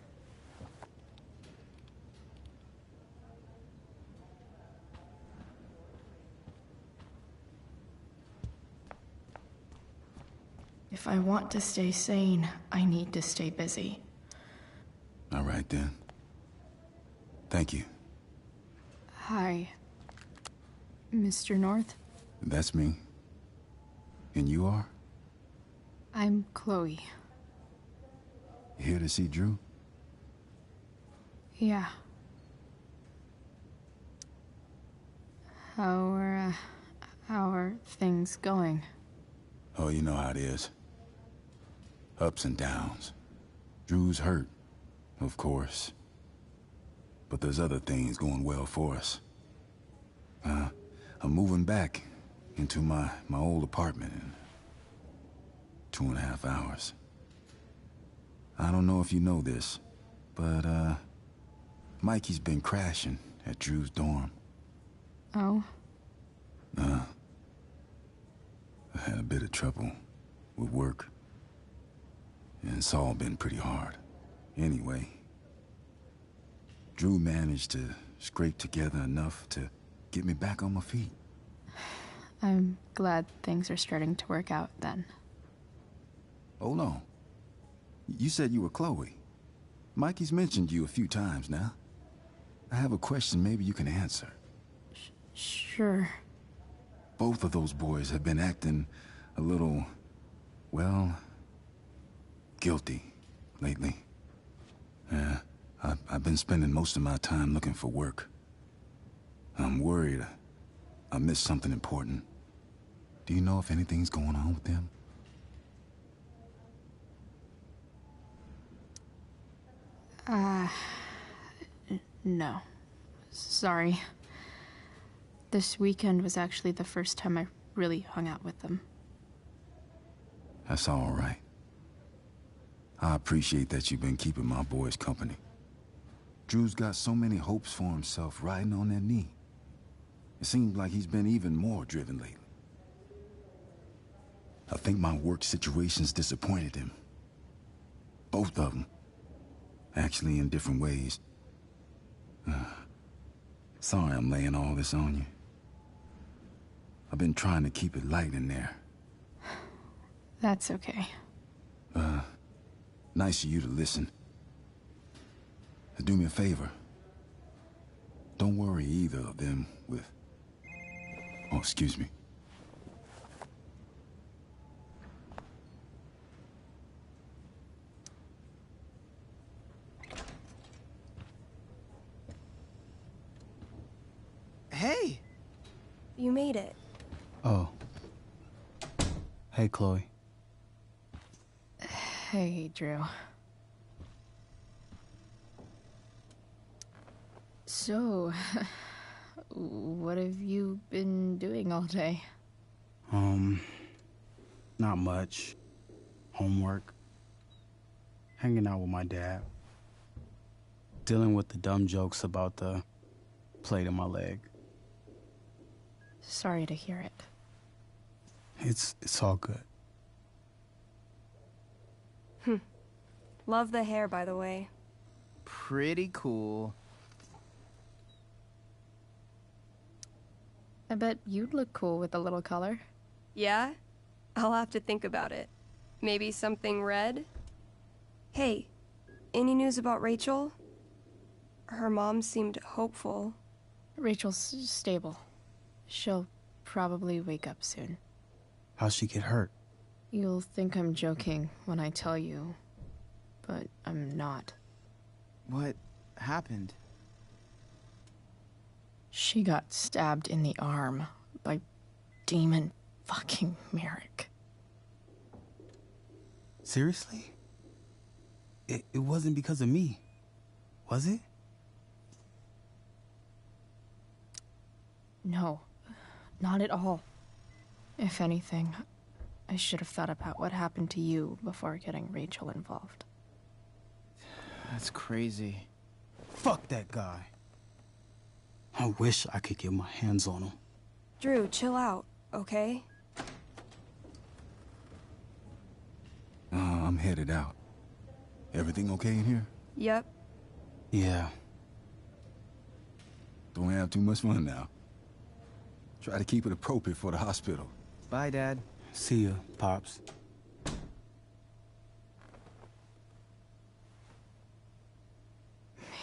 If I want to stay sane, I need to stay busy. All right, then. Thank you. Hi, Mr. North. That's me. And you are? I'm Chloe. Here to see Drew? Yeah. How are things going? Oh, you know how it is. Ups and downs. Drew's hurt, of course. But there's other things going well for us. I'm moving back into my old apartment in 2.5 hours. I don't know if you know this, but, Mikey's been crashing at Drew's dorm. Oh? I had a bit of trouble with work. And it's all been pretty hard. Anyway, Drew managed to scrape together enough to get me back on my feet. I'm glad things are starting to work out then. Hold on. You said you were Chloe. Mikey's mentioned you a few times now. I have a question maybe you can answer. Sure. Both of those boys have been acting a little, well, guilty lately. Yeah, I've been spending most of my time looking for work. I'm worried I missed something important. Do you know if anything's going on with them? No. Sorry. This weekend was actually the first time I really hung out with them. That's all right. I appreciate that you've been keeping my boys company. Drew's got so many hopes for himself riding on that knee. It seems like he's been even more driven lately. I think my work situation's disappointed him. Both of them. Actually, in different ways. Sorry I'm laying all this on you. I've been trying to keep it light in there. That's okay. Nice of you to listen. Do me a favor. Don't worry either of them with... Oh, excuse me. Hey! You made it. Oh. Hey, Chloe. Hey, Drew. So, what have you been doing all day? Not much. Homework. Hanging out with my dad. Dealing with the dumb jokes about the plate in my leg. Sorry to hear it. It's all good. Love the hair, by the way. Pretty cool. I bet you'd look cool with a little color. Yeah? I'll have to think about it. Maybe something red? Hey, any news about Rachel? Her mom seemed hopeful. Rachel's stable. She'll probably wake up soon. How'd she get hurt? You'll think I'm joking when I tell you, but I'm not. What happened? She got stabbed in the arm by Demon fucking Merrick. Seriously? It wasn't because of me, was it? No, not at all. If anything, I should have thought about what happened to you before getting Rachel involved. That's crazy. Fuck that guy. I wish I could get my hands on him. Drew, chill out, okay? I'm headed out. Everything okay in here? Yep. Yeah. Don't have too much fun now. Try to keep it appropriate for the hospital. Bye, Dad. See ya, Pops.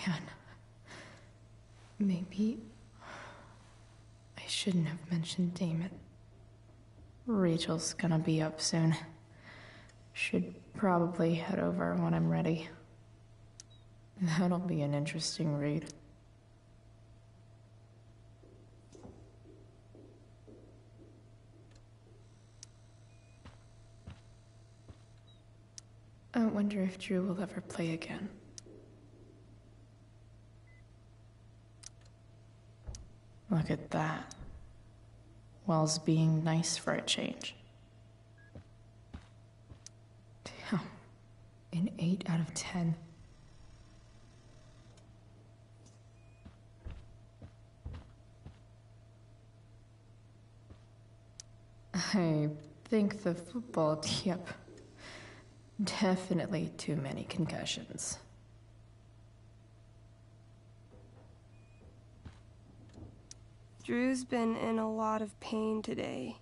Man, maybe I shouldn't have mentioned Damon. Rachel's gonna be up soon. Should probably head over when I'm ready. That'll be an interesting read. I wonder if Drew will ever play again. Look at that. Wells being nice for a change. Damn. An 8 out of 10. I think the football, yep. Definitely too many concussions. Drew's been in a lot of pain today.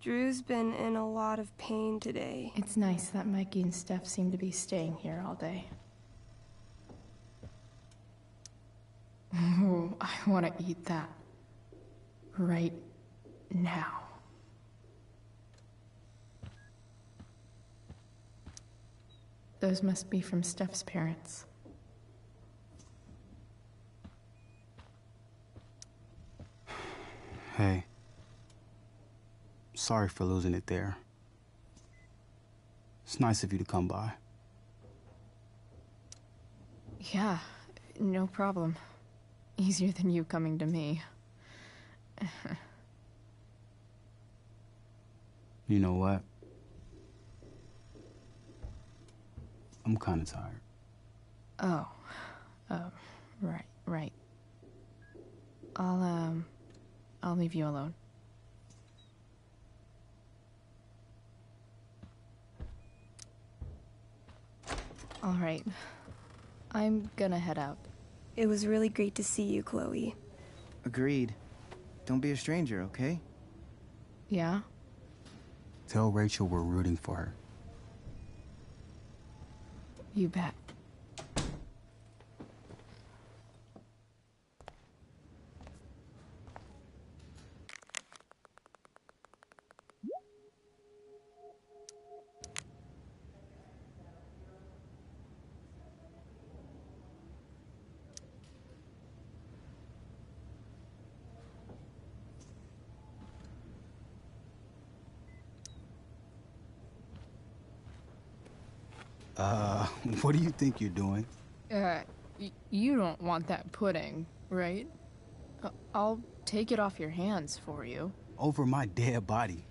Drew's been in a lot of pain today. It's nice that Mikey and Steph seem to be staying here all day. Ooh, I want to eat that. Right now. Those must be from Steph's parents. Hey. Sorry for losing it there. It's nice of you to come by. Yeah, no problem. Easier than you coming to me. You know what? I'm kind of tired. Oh, right. I'll leave you alone. All right. I'm gonna head out. It was really great to see you, Chloe. Agreed. Don't be a stranger, okay? Yeah? Tell Rachel we're rooting for her. You bet. What do you think you're doing? You don't want that pudding, right? I'll take it off your hands for you. Over my dead body.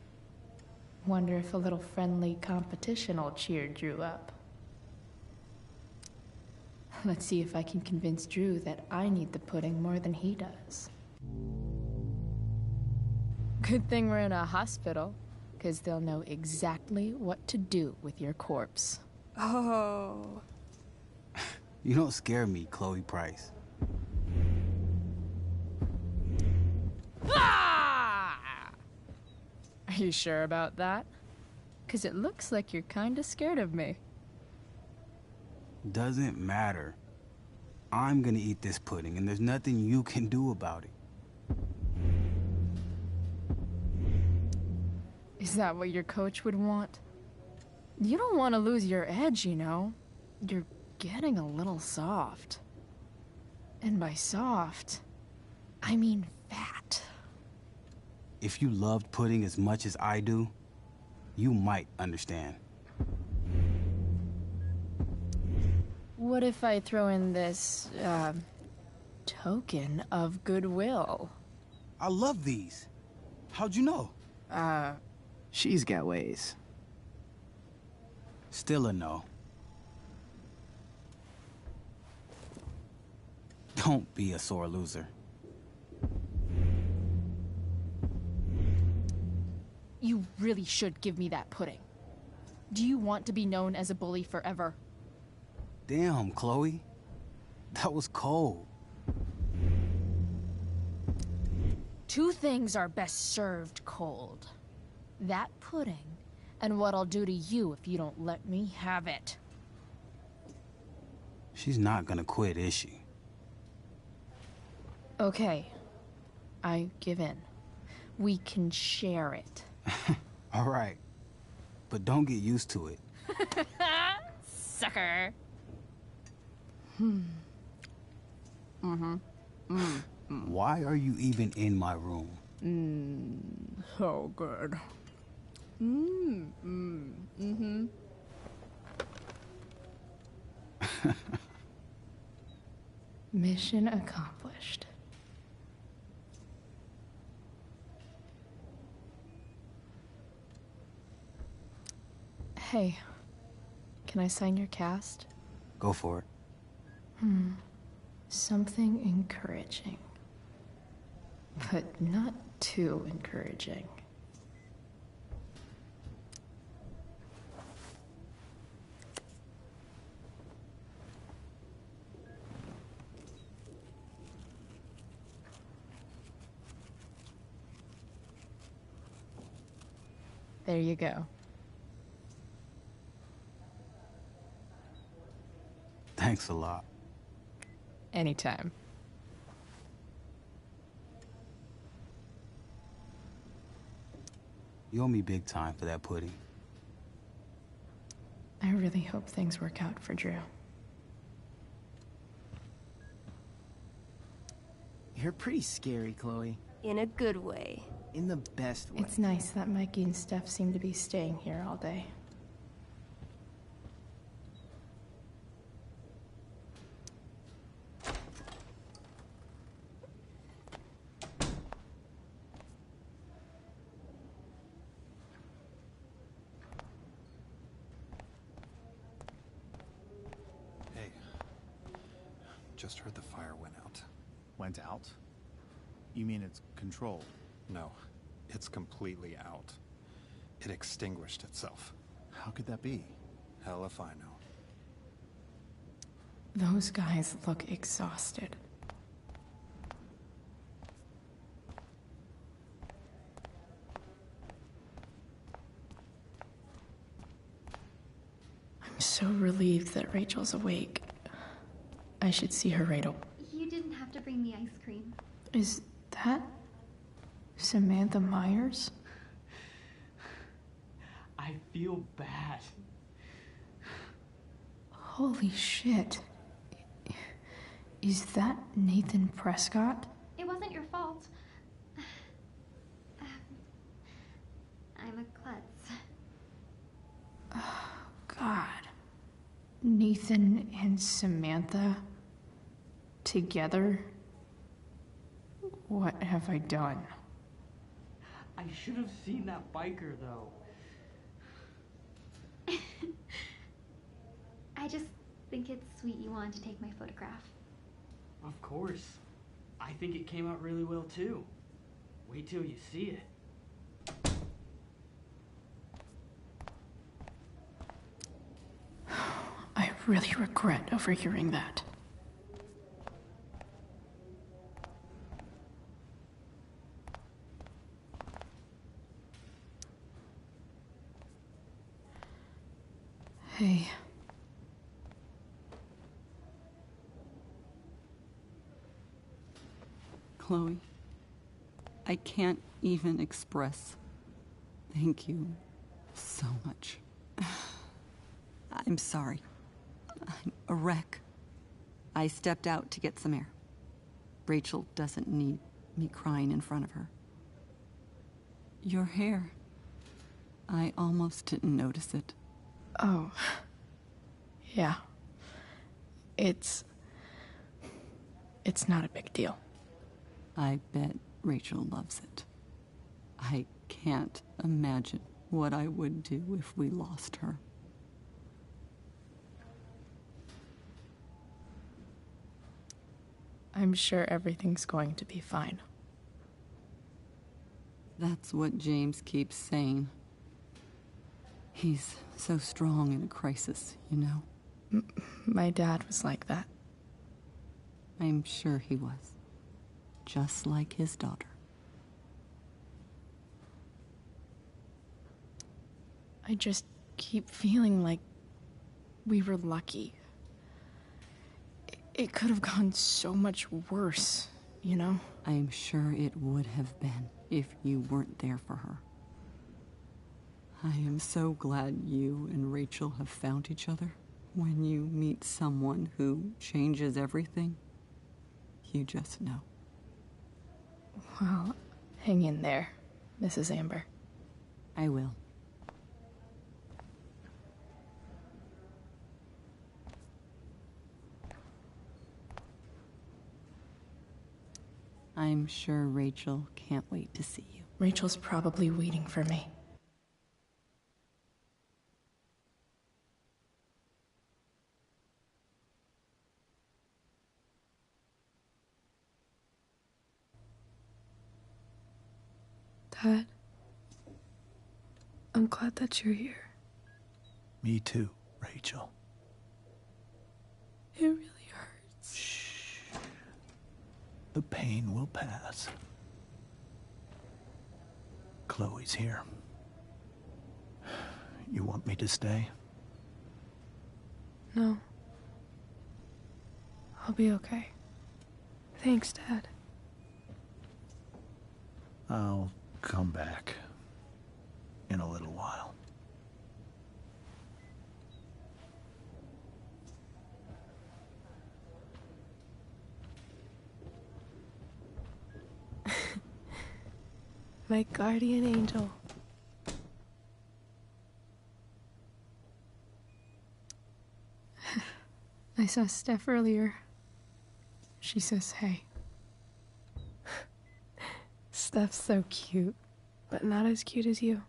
Wonder if a little friendly competition will cheer Drew up. Let's see if I can convince Drew that I need the pudding more than he does. Good thing we're in a hospital, because they'll know exactly what to do with your corpse. Oh. You don't scare me, Chloe Price. Ah! Are you sure about that? Because it looks like you're kind of scared of me. Doesn't matter. I'm gonna eat this pudding, and there's nothing you can do about it. Is that what your coach would want? You don't want to lose your edge, you know. You're getting a little soft. And by soft, I mean fat. If you loved pudding as much as I do, you might understand. What if I throw in this, token of goodwill? I love these. How'd you know? She's got ways. Still a no. Don't be a sore loser. You really should give me that pudding. Do you want to be known as a bully forever? Damn, Chloe. That was cold. Two things are best served cold. That pudding, and what I'll do to you if you don't let me have it. She's not gonna quit, is she? Okay. I give in. We can share it. All right. But don't get used to it. Sucker. Why are you even in my room? So good. Mission accomplished. Hey, can I sign your cast? Go for it. Something encouraging. But not too encouraging. There you go. Thanks a lot. Anytime. You owe me big time for that pudding. I really hope things work out for Drew. You're pretty scary, Chloe. In a good way. In the best way. It's nice that Mikey and Steph seem to be staying here all day. Hey, just heard the fire went out. Went out? You mean it's controlled? No, it's completely out. It extinguished itself. How could that be? Hell if I know. Those guys look exhausted. I'm so relieved that Rachel's awake. I should see her right away. You didn't have to bring me ice cream. Is that Samantha Myers? I feel bad. Holy shit. Is that Nathan Prescott? It wasn't your fault. I'm a klutz. Oh, God. Nathan and Samantha together? What have I done? I should have seen that biker, though. I just think it's sweet you wanted to take my photograph. Of course. I think it came out really well, too. Wait till you see it. I really regret overhearing that. Hey. Chloe, I can't even express thank you so much. I'm sorry. I'm a wreck. I stepped out to get some air. Rachel doesn't need me crying in front of her. Your hair. I almost didn't notice it. Oh. Yeah. It's not a big deal. I bet Rachel loves it. I can't imagine what I would do if we lost her. I'm sure everything's going to be fine. That's what James keeps saying. He's so strong in a crisis, you know? My dad was like that. I'm sure he was. Just like his daughter. I just keep feeling like we were lucky. It could have gone so much worse, you know? I'm sure it would have been if you weren't there for her. I am so glad you and Rachel have found each other. When you meet someone who changes everything, you just know. Well, hang in there, Mrs. Amber. I will. I'm sure Rachel can't wait to see you. Rachel's probably waiting for me. Dad, I'm glad that you're here. Me too, Rachel. It really hurts. Shh. The pain will pass. Chloe's here. You want me to stay? No. I'll be okay. Thanks, Dad. I'll come back in a little while. My guardian angel. I saw Steph earlier. She says hey. Steph's so cute, but not as cute as you.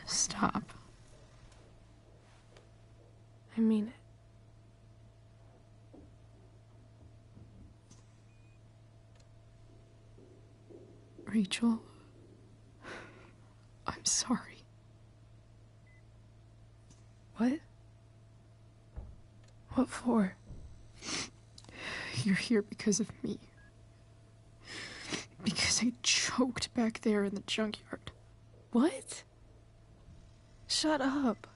Stop. I mean it. Rachel, I'm sorry. What? What for? You're here because of me. Because I choked back there in the junkyard. What? Shut up.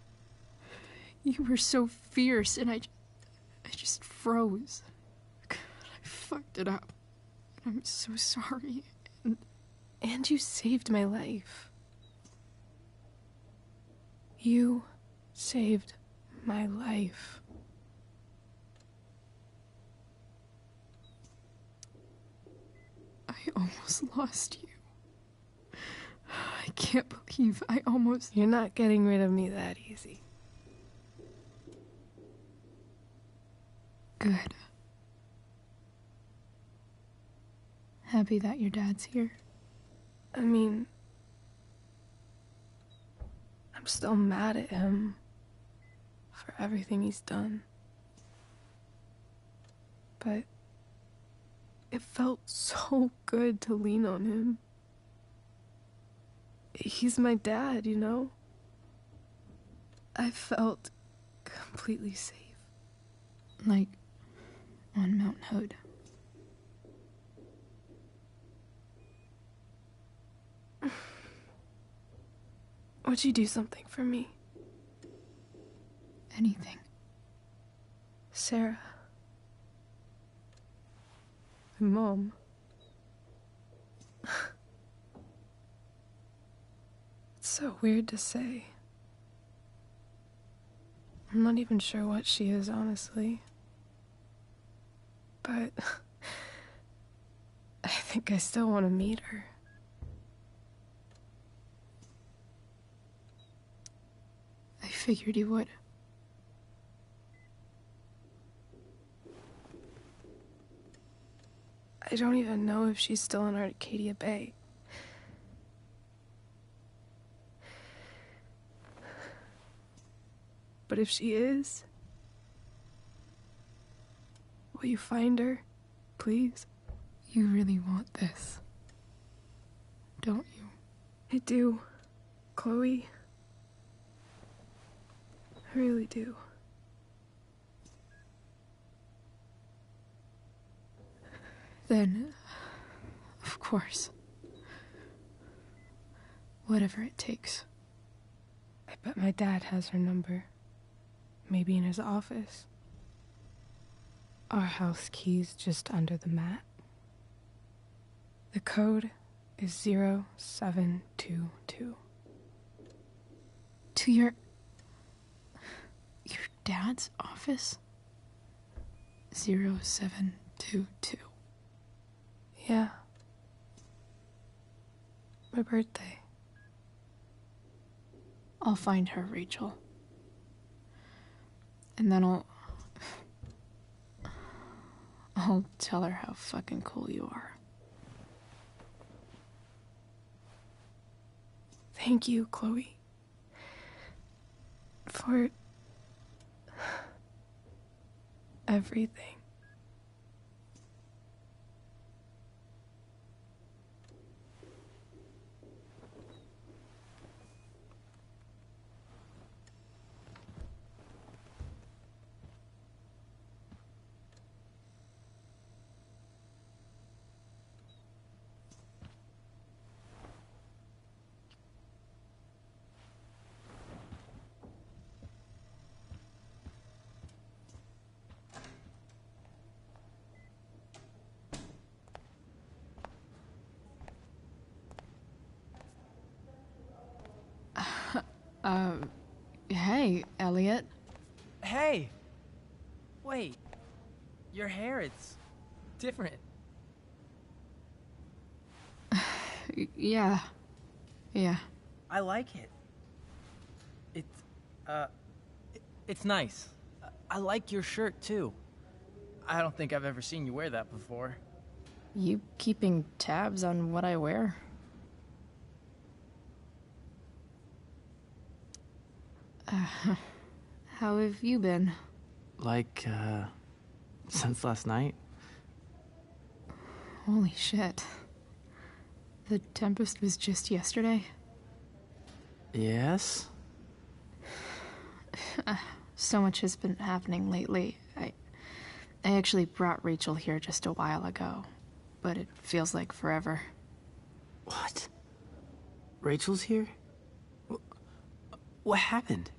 You were so fierce, and I just froze. God, I fucked it up. I'm so sorry. And you saved my life. You saved my life. I almost lost you. I can't believe I almost... You're not getting rid of me that easy. Good. Happy that your dad's here. I mean, I'm still mad at him for everything he's done. But it felt so good to lean on him. He's my dad, you know? I felt completely safe. Like on Mount Hood. Would you do something for me? Anything. Sarah. My mom. It's so weird to say. I'm not even sure what she is, honestly. But I think I still want to meet her. I figured you would. I don't even know if she's still in Arcadia Bay. But if she is, will you find her, please? You really want this, don't you? I do, Chloe. I really do. Then, of course. Whatever it takes. I bet my dad has her number. Maybe in his office. Our house key's just under the mat. The code is 0722. To your dad's office? 0722. Yeah. My birthday. I'll find her, Rachel. And then I'll tell her how fucking cool you are. Thank you, Chloe. For everything. Hey, Elliot. Hey! Wait. Your hair, it's different. Yeah. I like it. It's nice. I like your shirt, too. I don't think I've ever seen you wear that before. You keeping tabs on what I wear? How have you been? Like, since last night? Holy shit. The Tempest was just yesterday? Yes? So much has been happening lately. I actually brought Rachel here just a while ago, but it feels like forever. What? Rachel's here? What happened?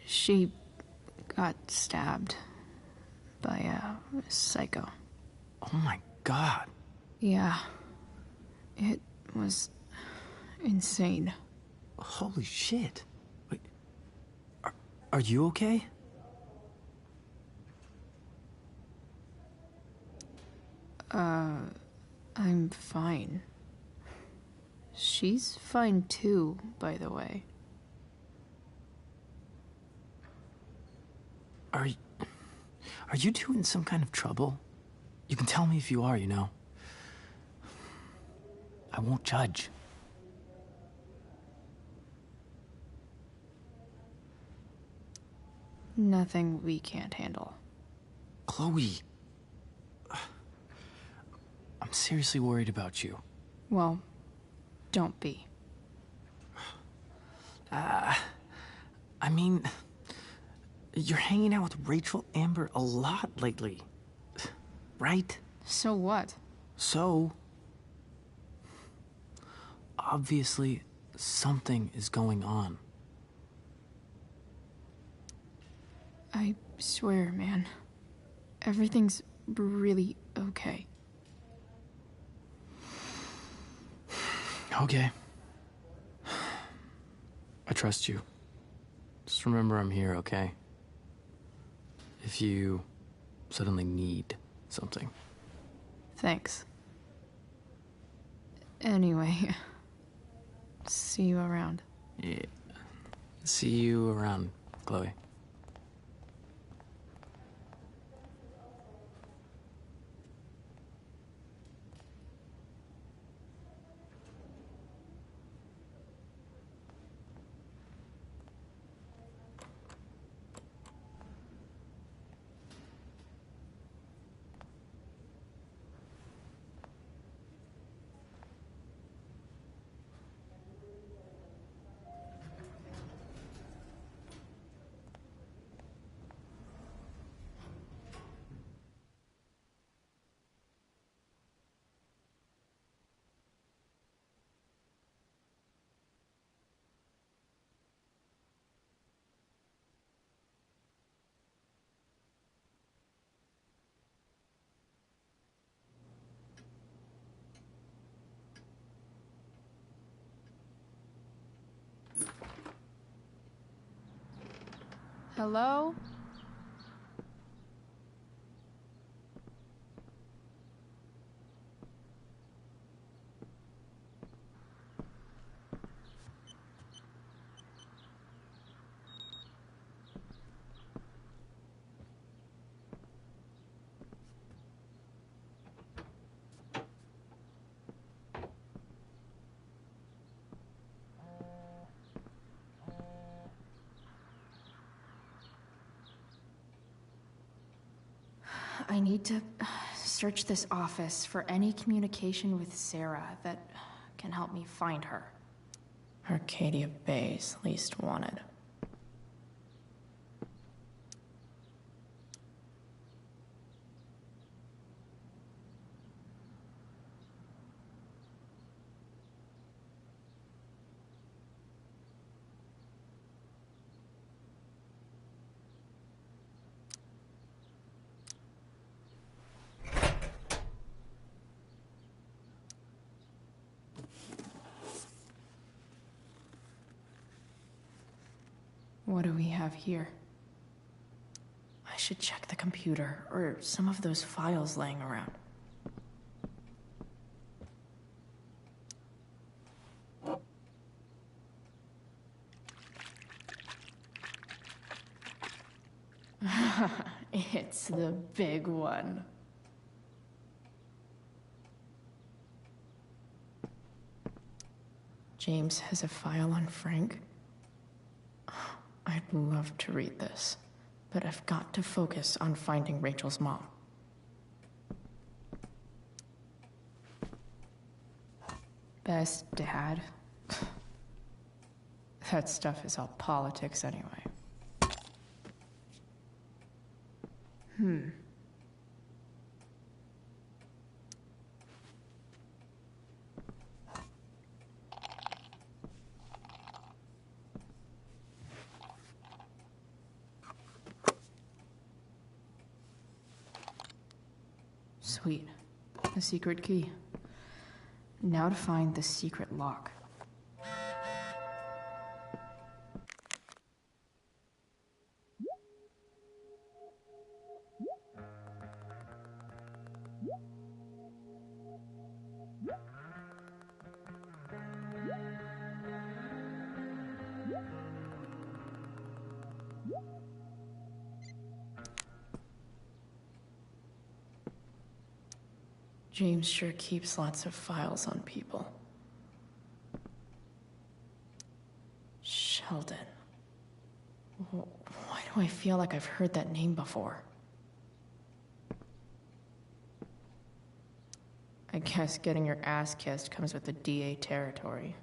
She got stabbed by a psycho. Oh my god. Yeah. It was insane. Holy shit. Wait, are you okay? I'm fine. She's fine too, by the way. Are you two in some kind of trouble? You can tell me if you are, you know. I won't judge. Nothing we can't handle. Chloe. I'm seriously worried about you. Well, don't be. I mean, you're hanging out with Rachel Amber a lot lately, right? So what? So, obviously, something is going on. I swear, man. Everything's really okay. Okay. I trust you. Just remember I'm here, okay? If you suddenly need something. Thanks. Anyway, see you around. Yeah. See you around, Chloe. Hello? I need to search this office for any communication with Sarah that can help me find her. Arcadia Bay's least wanted. What do we have here? I should check the computer, or some of those files laying around. It's the big one. James has a file on Frank. I'd love to read this, but I've got to focus on finding Rachel's mom. Best dad. That stuff is all politics anyway. Sweet. A secret key. Now to find the secret lock. James sure keeps lots of files on people. Sheldon. Why do I feel like I've heard that name before? I guess getting your ass kissed comes with the DA territory.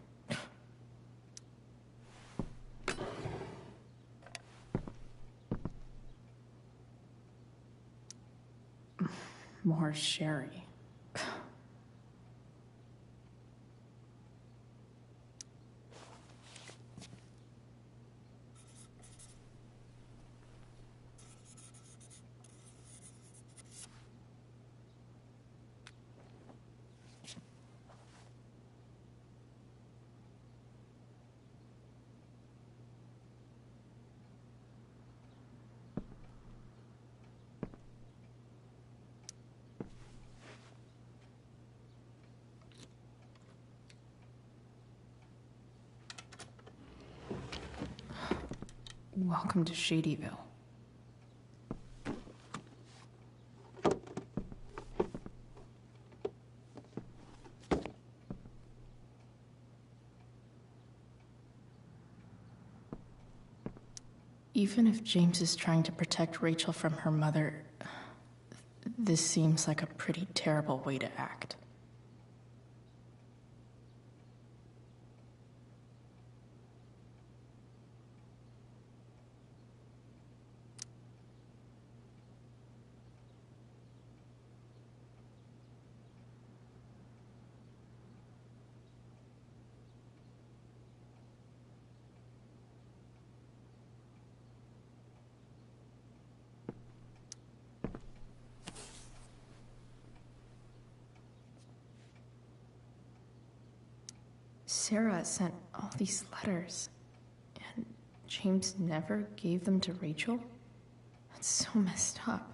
More sherry. Welcome to Shadyville. Even if James is trying to protect Rachel from her mother, this seems like a pretty terrible way to act. Sarah sent all these letters, and James never gave them to Rachel? That's so messed up.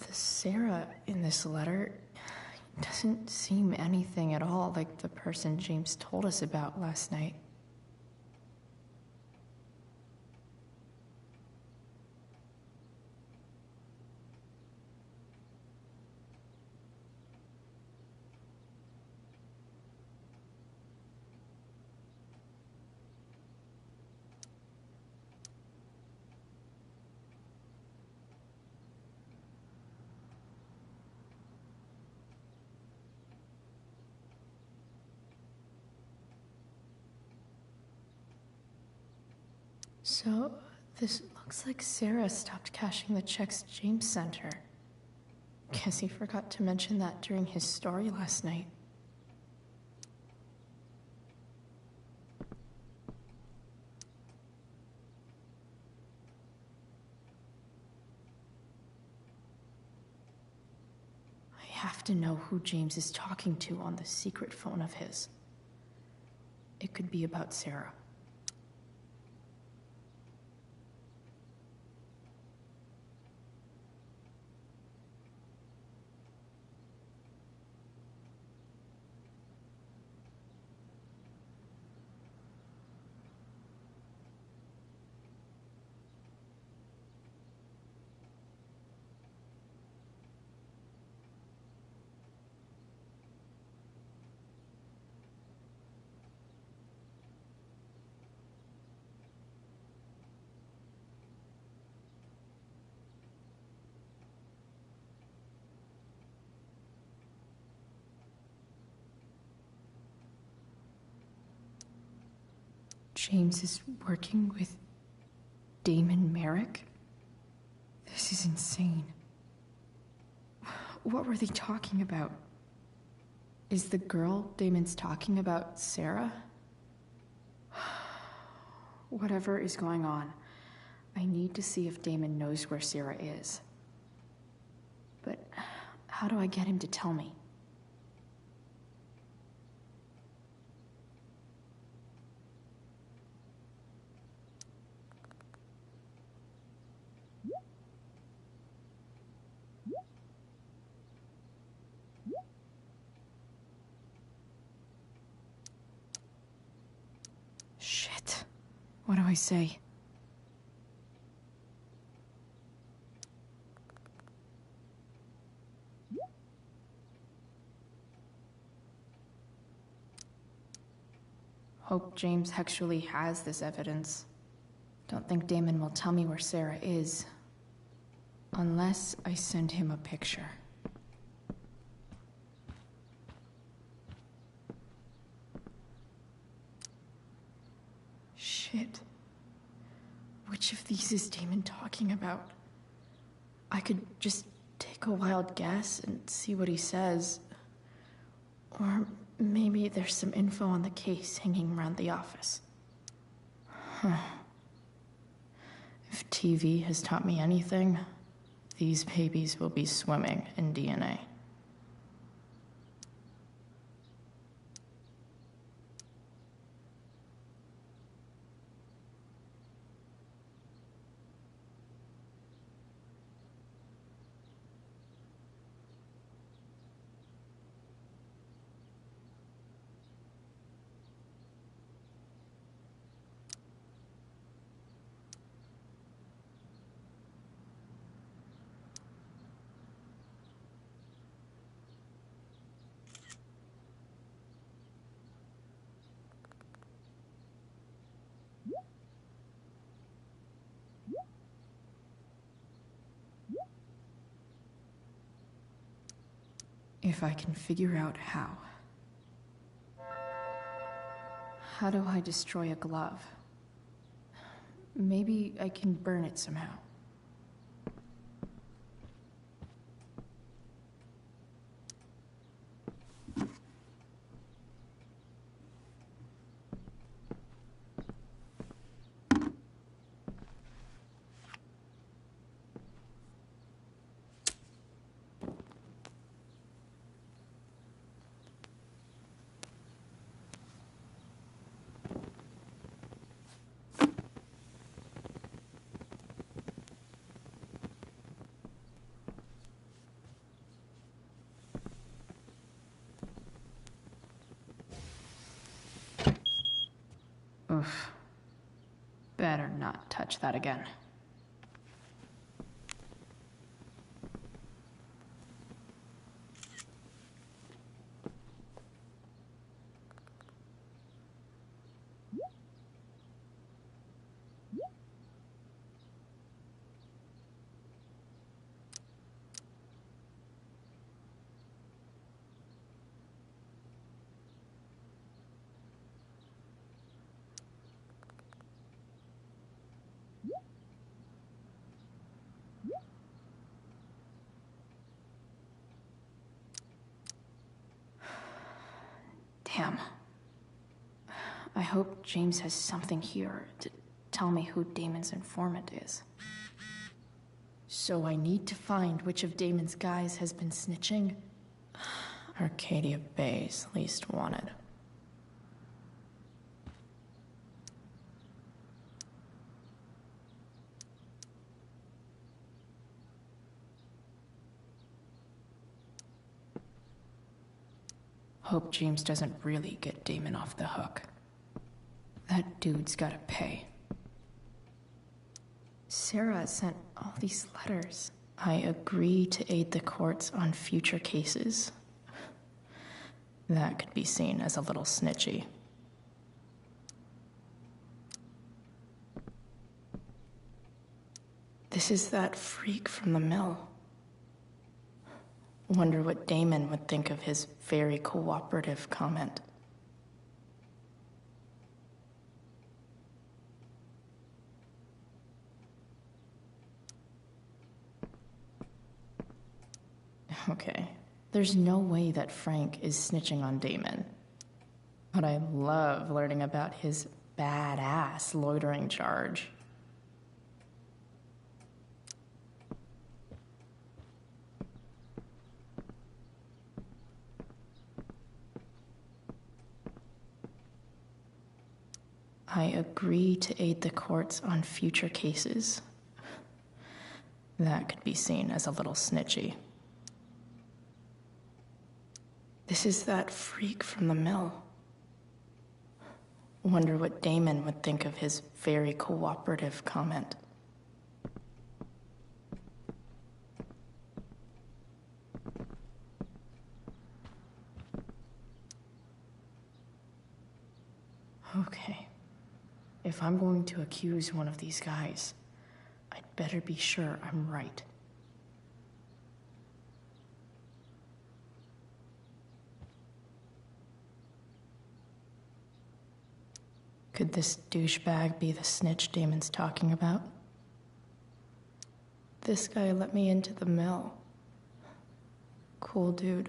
The Sarah in this letter doesn't seem anything at all like the person James told us about last night. So, this looks like Sarah stopped cashing the checks James sent her. Guess he forgot to mention that during his story last night. I have to know who James is talking to on the secret phone of his. It could be about Sarah. James is working with Damon Merrick? This is insane. What were they talking about? Is the girl Damon's talking about Sarah? Whatever is going on, I need to see if Damon knows where Sarah is. But how do I get him to tell me? Shit. What do I say? Hope James actually has this evidence. Don't think Damon will tell me where Sarah is. Unless I send him a picture. Shit. Which of these is Damon talking about? I could just take a wild guess and see what he says. Or maybe there's some info on the case hanging around the office. Huh. If TV has taught me anything, these babies will be swimming in DNA. If I can figure out how. How do I destroy a glove? Maybe I can burn it somehow. Oof. Better not touch that again. I hope James has something here to tell me who Damon's informant is. So I need to find which of Damon's guys has been snitching. Arcadia Bay's least wanted. Hope James doesn't really get Damon off the hook. That dude's gotta pay. Sarah sent all these letters. I agree to aid the courts on future cases. That could be seen as a little snitchy. This is that freak from the mill. Wonder what Damon would think of his very cooperative comment. Okay, there's no way that Frank is snitching on Damon. But I love learning about his badass loitering charge. I agree to aid the courts on future cases. That could be seen as a little snitchy. This is that freak from the mill. Wonder what Damon would think of his very cooperative comment. Okay. If I'm going to accuse one of these guys, I'd better be sure I'm right. Could this douchebag be the snitch Damon's talking about? This guy let me into the mill. Cool dude.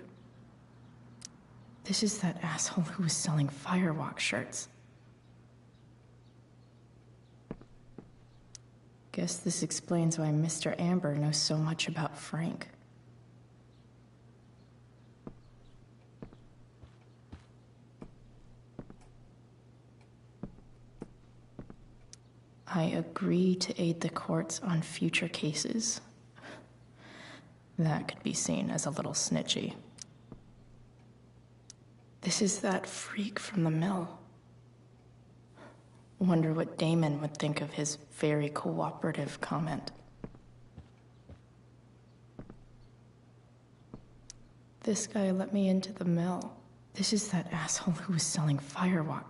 This is that asshole who was selling Firewalk shirts. Guess this explains why Mr. Amber knows so much about Frank. I agree to aid the courts on future cases. That could be seen as a little snitchy. This is that freak from the mill. Wonder what Damon would think of his very cooperative comment. This guy let me into the mill. This is that asshole who was selling Firewalk.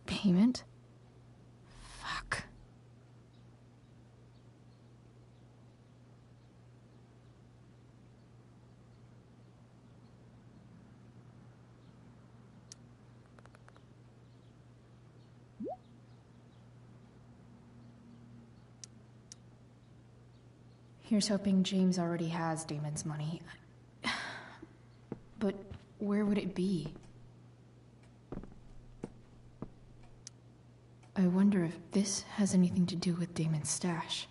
Payment? Fuck. Here's hoping James already has Damon's money. But where would it be? I wonder if this has anything to do with Damon's stash.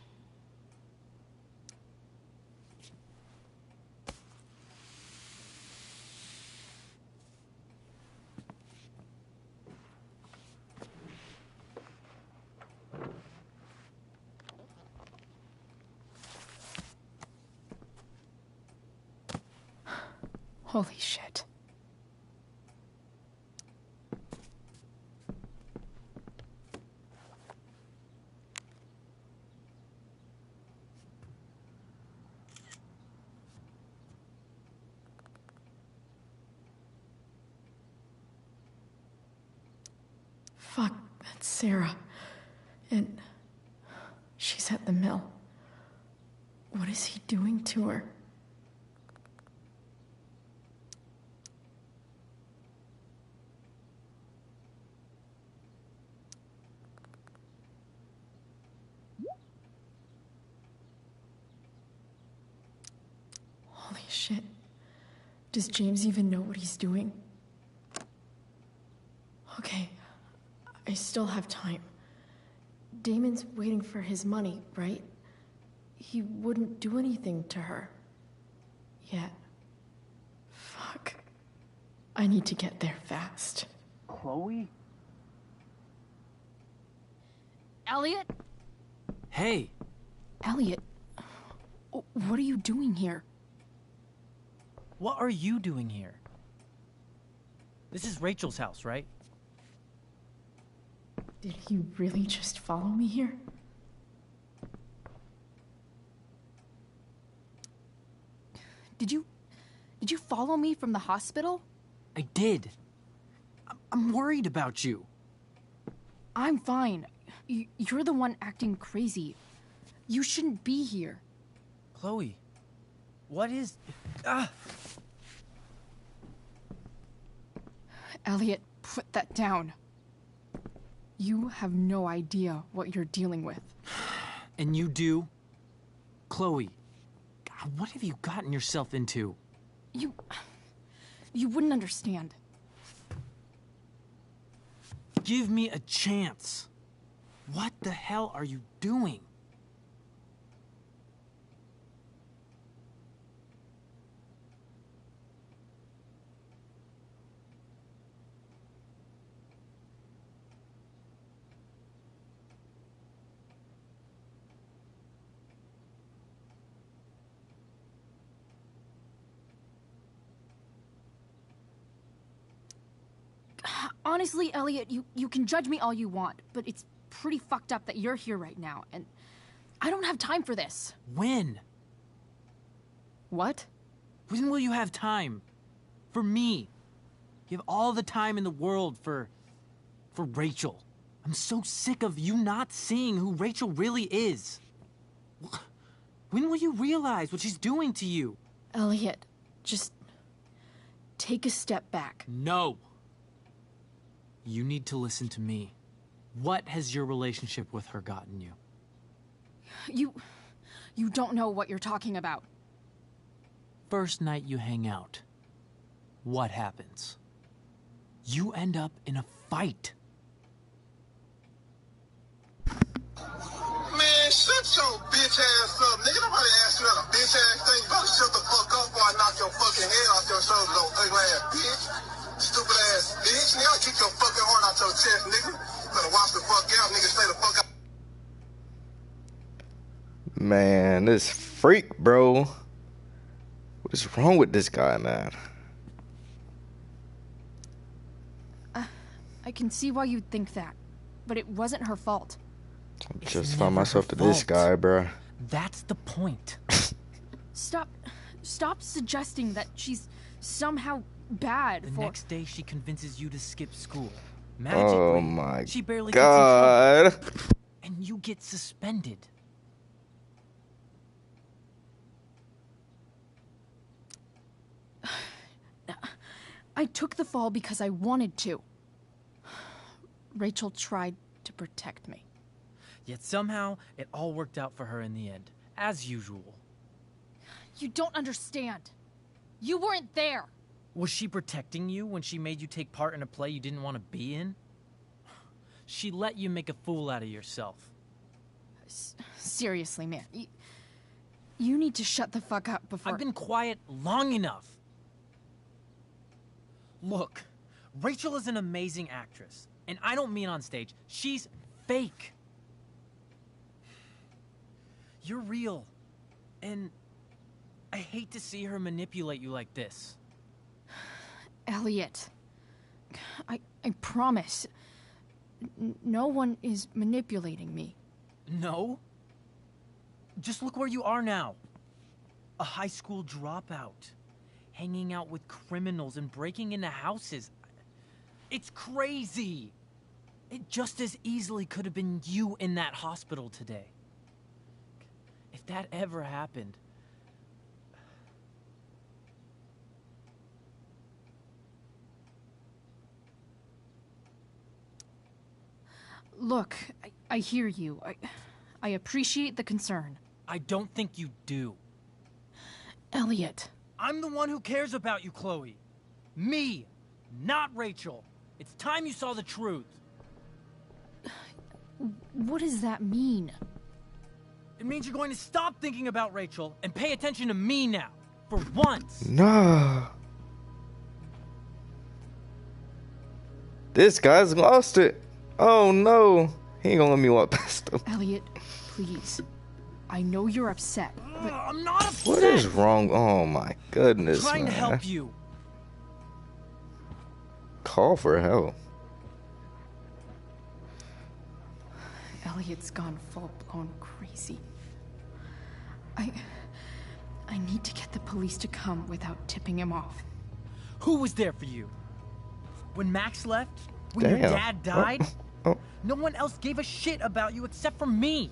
Holy shit. Fuck, that's Sarah. And she's at the mill. What is he doing to her? Shit. Does James even know what he's doing? Okay, I still have time. Damon's waiting for his money, right? He wouldn't do anything to her. Yet. Fuck. I need to get there fast. Chloe? Elliot? Hey. Elliot, what are you doing here? What are you doing here? This is Rachel's house, right? Did he really just follow me here? Did you follow me from the hospital? I did. I'm worried about you. I'm fine. You're the one acting crazy. You shouldn't be here. Chloe, what is... Elliot, put that down. You have no idea what you're dealing with. And you do? Chloe, God, what have you gotten yourself into? You wouldn't understand. Give me a chance. What the hell are you doing? Honestly, Elliot, you can judge me all you want, but it's pretty fucked up that you're here right now, and I don't have time for this. When? What? When will you have time? For me. You have all the time in the world for Rachel. I'm so sick of you not seeing who Rachel really is. When will you realize what she's doing to you? Elliot, just take a step back. No. You need to listen to me. What has your relationship with her gotten you? You don't know what you're talking about. First night you hang out, what happens? You end up in a fight. Man, shut your bitch ass up, nigga. Nobody asked you that a bitch ass thing. You better shut the fuck up before I knock your fucking head off your shoulders, old ugly ass bitch. Stupid ass bitch. Nigga, I'll kick your fucking heart out your chest, nigga. You better watch the fuck out, nigga. Stay the fuck out. Man, this freak, bro. What is wrong with this guy, man? I can see why you'd think that, but it wasn't her fault. I just found myself to this guy, bro. That's the point. Stop suggesting that she's somehow bad. The next day she convinces you to skip school. Magically, oh my she barely God. Gets in trouble, and you get suspended. I took the fall because I wanted to. Rachel tried to protect me. Yet somehow, it all worked out for her in the end, as usual. You don't understand. You weren't there. Was she protecting you when she made you take part in a play you didn't want to be in? She let you make a fool out of yourself. Seriously, man. You need to shut the fuck up before... I've been quiet long enough. Look, Rachel is an amazing actress. And I don't mean on stage. She's fake. You're real. And I hate to see her manipulate you like this. Elliot, I promise. No one is manipulating me. No? Just look where you are now. A high school dropout. Hanging out with criminals and breaking into houses. It's crazy. It just as easily could have been you in that hospital today. If that ever happened... Look, I hear you. I appreciate the concern. I don't think you do. Elliot. I'm the one who cares about you, Chloe. Me, not Rachel. It's time you saw the truth. What does that mean? It means you're going to stop thinking about Rachel and pay attention to me now. For once. Nah. This guy's lost it. Oh no. He ain't gonna let me walk past him. Elliot, please. I know you're upset, but... I'm not upset! What is wrong? Oh my goodness, I'm trying man. to help you. Call for help. Elliot's gone full-blown crazy. I need to get the police to come without tipping him off. Who was there for you? When Max left? When your dad died? No one else gave a shit about you except for me.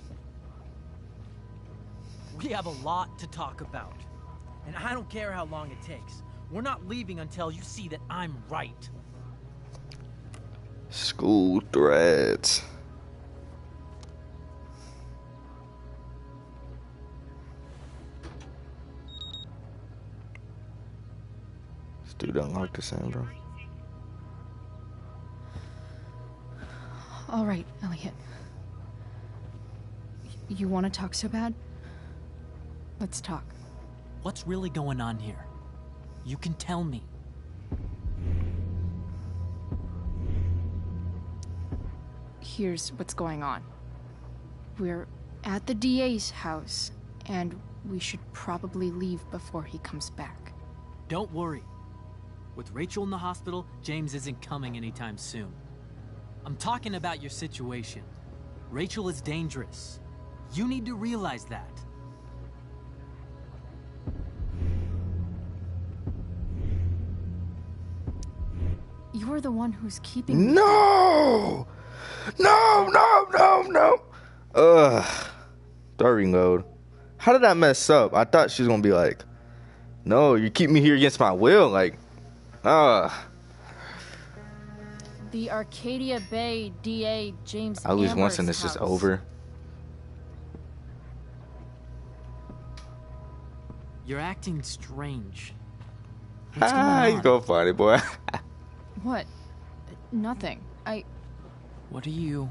We have a lot to talk about. And I don't care how long it takes. We're not leaving until you see that I'm right. School threats. This dude unlocked the sand, bro. All right, Elliot. You want to talk so bad? Let's talk. What's really going on here? You can tell me. Here's what's going on. We're at the DA's house, and we should probably leave before he comes back. Don't worry. With Rachel in the hospital, James isn't coming anytime soon. I'm talking about your situation. Rachel is dangerous. You need to realize that. You're the one who's keeping... No! No! Ugh. Starting mode. How did I mess up? I thought she was gonna be like, no, you keep me here against my will. Like, The Arcadia Bay DA James I lose once and Amherst it's just house. over. You're acting strange. You go funny, boy. What? Nothing. What are you...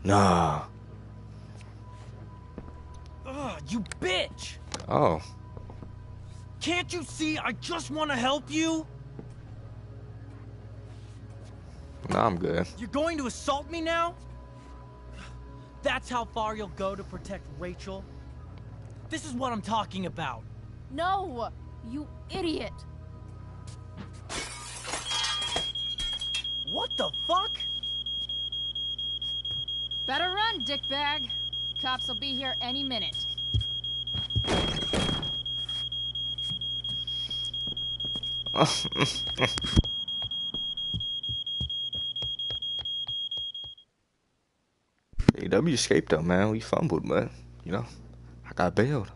Nah. Ugh, you bitch! Oh. Can't you see I just want to help you? Nah, I'm good. You're going to assault me now? That's how far you'll go to protect Rachel? This is what I'm talking about. No! You idiot! What the fuck? Better run, dickbag. Cops will be here any minute. AW escaped though, man. We fumbled, but you know, I got bailed.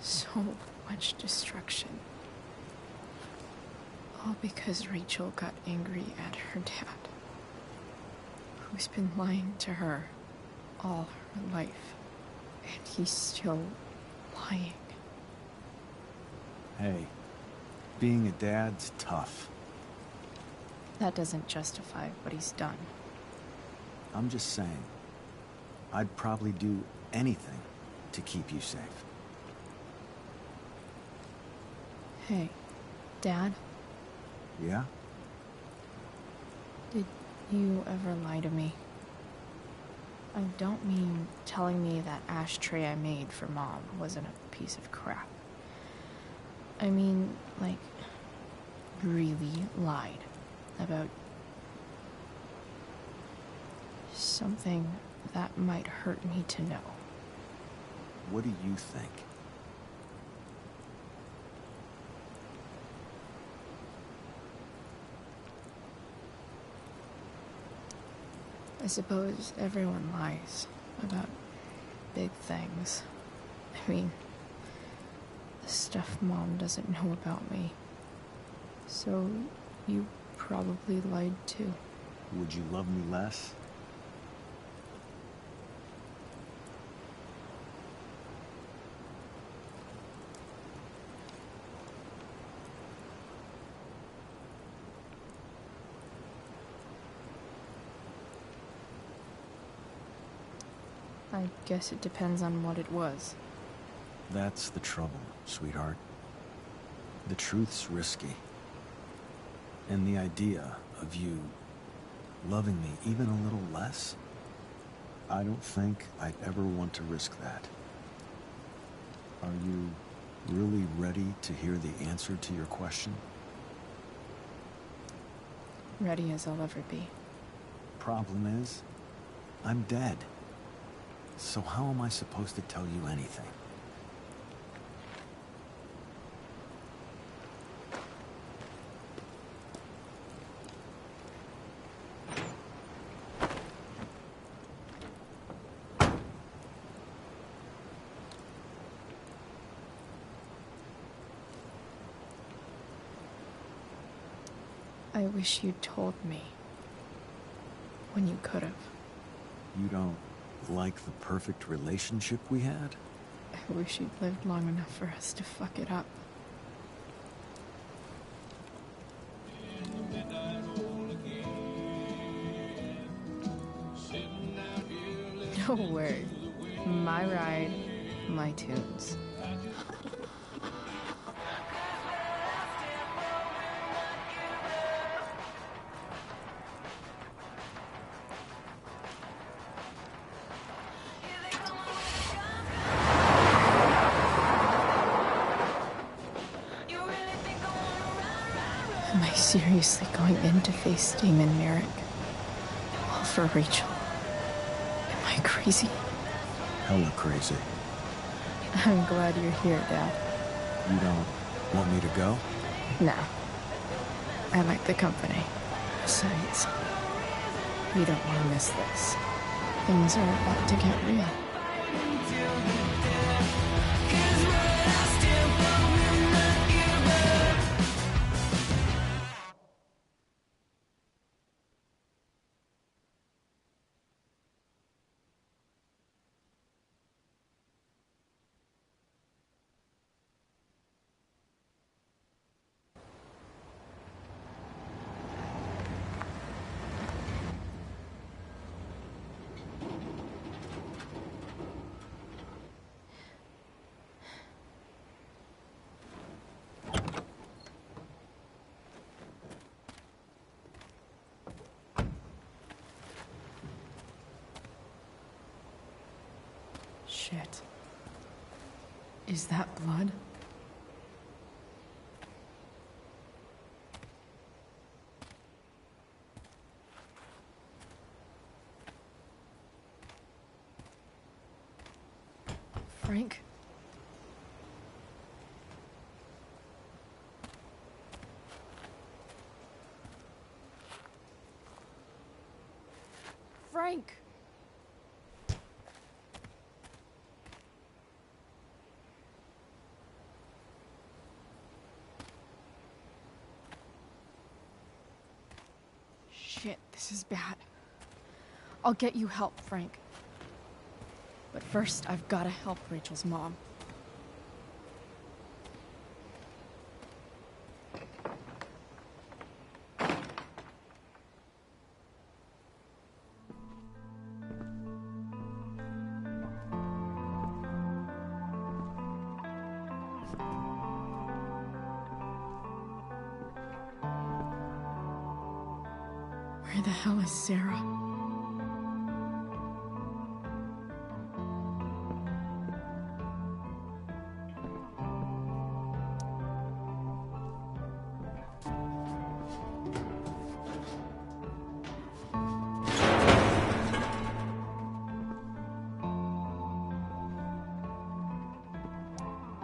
So much destruction. All because Rachel got angry at her dad, who's been lying to her all her life. And he's still lying. Hey, being a dad's tough. That doesn't justify what he's done. I'm just saying, I'd probably do anything to keep you safe. Hey, Dad? Yeah? Did you ever lie to me? I don't mean telling me that ashtray I made for Mom wasn't a piece of crap. I mean, like, really lied about something that might hurt me to know. What do you think? I suppose everyone lies about big things. I mean, the stuff Mom doesn't know about me. So, you probably lied too. Would you love me less? I guess it depends on what it was. That's the trouble, sweetheart. The truth's risky. And the idea of you loving me even a little less, I don't think I'd ever want to risk that. Are you really ready to hear the answer to your question? Ready as I'll ever be. Problem is, I'm dead. So how am I supposed to tell you anything? I wish you'd told me. When you could have. You don't like the perfect relationship we had? I wish you'd lived long enough for us to fuck it up. No word. My ride, my tunes. Am I seriously going in to face Damon Merrick? All for Rachel? Am I crazy? Hella crazy. I'm glad you're here, Dad. You don't want me to go? No. I like the company. Besides, you don't want to miss this. Things are about to get real. Shit. Is that blood? Frank? Frank! Shit, this is bad. I'll get you help, Frank. But first, I've gotta help Rachel's mom. Where the hell is Sarah?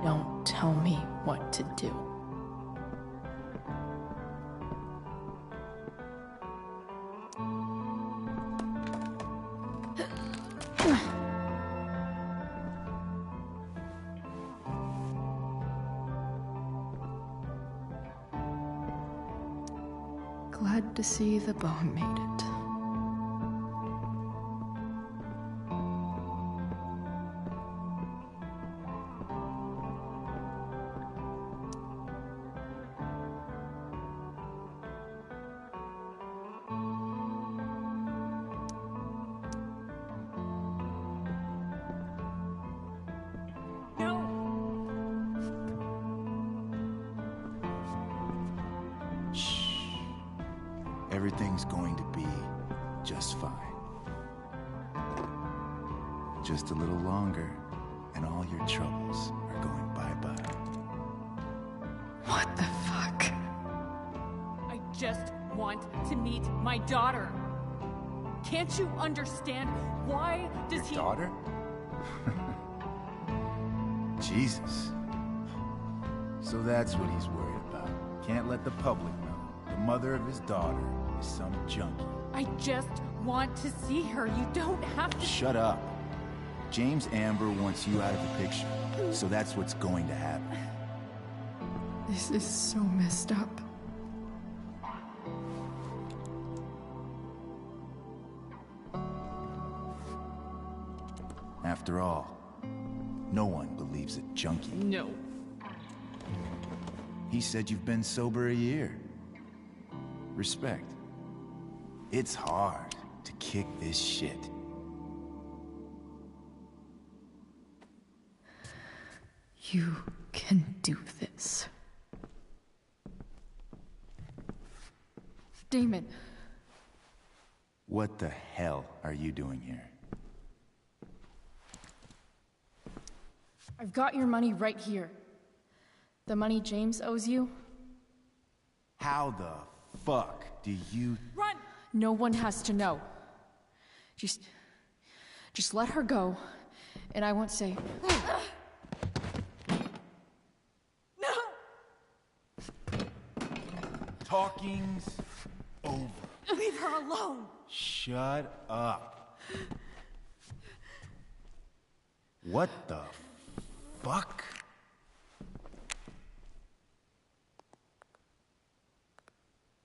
Don't tell me what to do. Glad to see the bone made it. Everything's going to be just fine. Just a little longer, and all your troubles are going bye-bye. What the fuck? I just want to meet my daughter. Can't you understand? Why does he... Daughter? Jesus. So that's what he's worried about. Can't let the public know. The mother of his daughter is some junkie. I just want to see her. You don't have to... Shut up. James Amber wants you out of the picture, so that's what's going to happen. This is so messed up. After all, no one believes a junkie. No. He said you've been sober a year. Respect. It's hard to kick this shit. You can do this. Damon. What the hell are you doing here? I've got your money right here. The money James owes you. How the fuck do you... Run! No one has to know. Just let her go, and I won't say... No! Talking's over. Leave her alone! Shut up. What the fuck?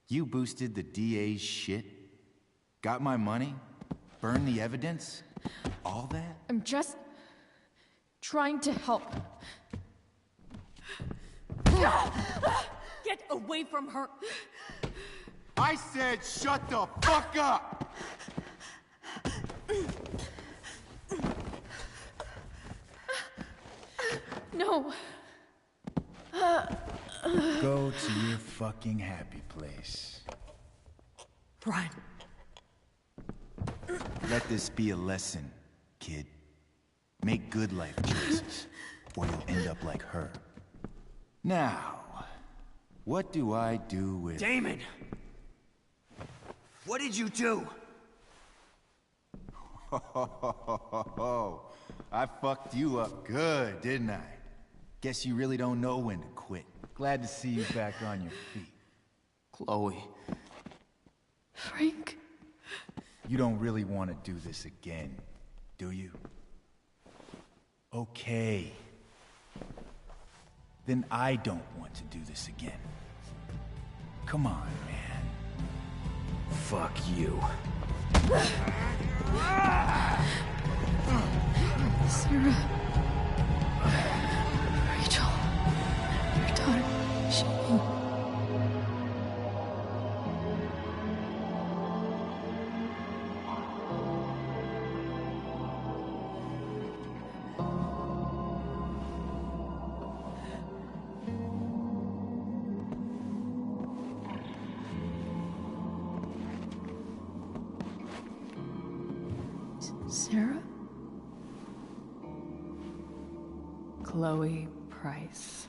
You boosted the DA's shit? Got my money? Burned the evidence? All that? I'm just trying to help. Get away from her! I said shut the fuck up! No. Go to your fucking happy place. Run. Let this be a lesson, kid. Make good life choices, or you'll end up like her. Now, what do I do with... Damon! What did you do? I fucked you up good, didn't I? Guess you really don't know when to quit. Glad to see you back on your feet. Chloe. Frank? You don't really want to do this again, do you? Okay. Then I don't want to do this again. Come on, man. Fuck you. Sarah. Rachel. Your daughter. She... Sarah? Chloe Price.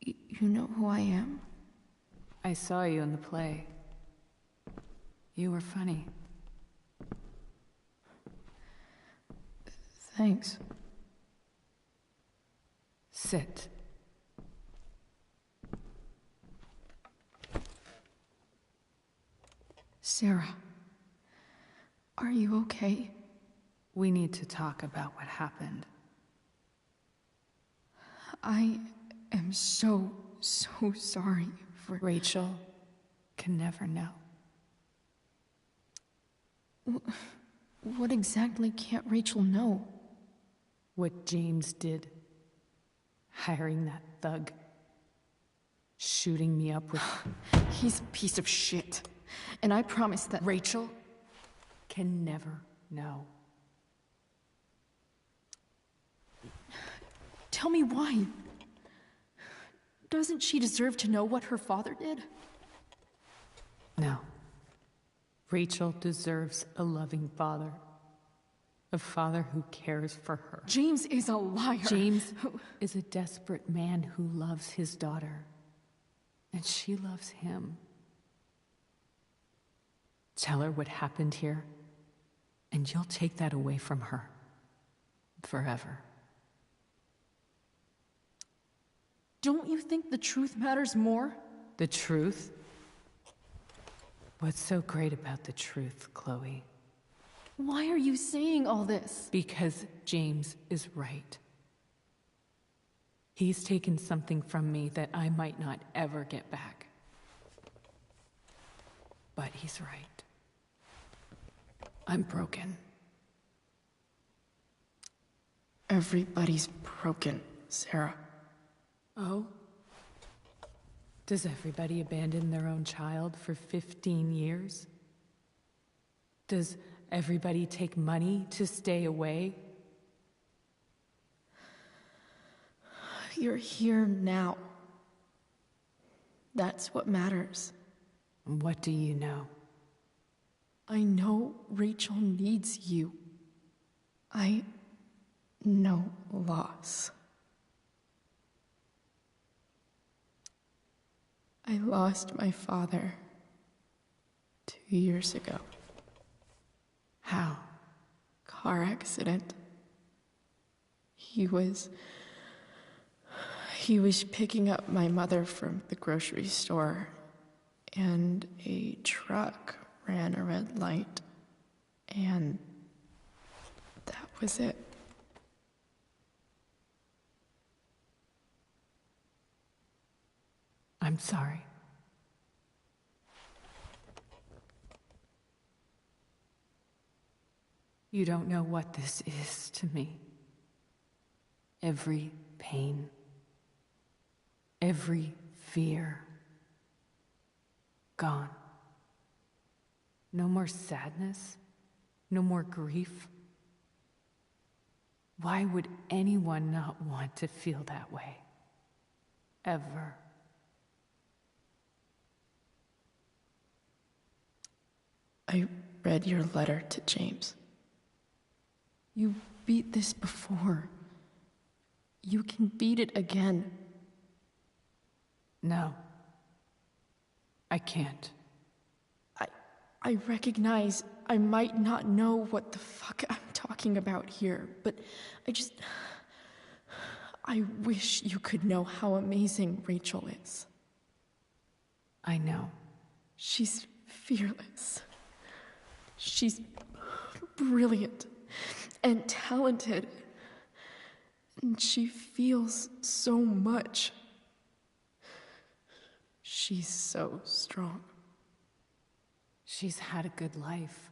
You know who I am? I saw you in the play. You were funny. Thanks. Sit. Sarah, are you okay? We need to talk about what happened. I am so sorry for... Rachel can never know. What exactly can't Rachel know? What James did. Hiring that thug. Shooting me up with... He's a piece of shit. And I promise that... Rachel can never know. Tell me why. Doesn't she deserve to know what her father did? No. Rachel deserves a loving father. A father who cares for her. James is a liar. James is a desperate man who loves his daughter. And she loves him. Tell her what happened here, and you'll take that away from her. Forever. Don't you think the truth matters more? The truth? What's so great about the truth, Chloe? Why are you saying all this? Because James is right. He's taken something from me that I might not ever get back. But he's right. I'm broken. Everybody's broken, Sarah. Oh? Does everybody abandon their own child for 15 years? Does everybody take money to stay away? You're here now. That's what matters. What do you know? I know Rachel needs you. I know loss. I lost my father 2 years ago. How? Car accident. He was picking up my mother from the grocery store, and a truck ran a red light, and that was it. I'm sorry. You don't know what this is to me. Every pain, every fear, gone. No more sadness, no more grief. Why would anyone not want to feel that way? Ever. I read your letter to James. You beat this before. You can beat it again. No. I can't. I recognize I might not know what the fuck I'm talking about here, but I wish you could know how amazing Rachel is. I know. She's fearless. She's brilliant and talented. And she feels so much. She's so strong. She's had a good life.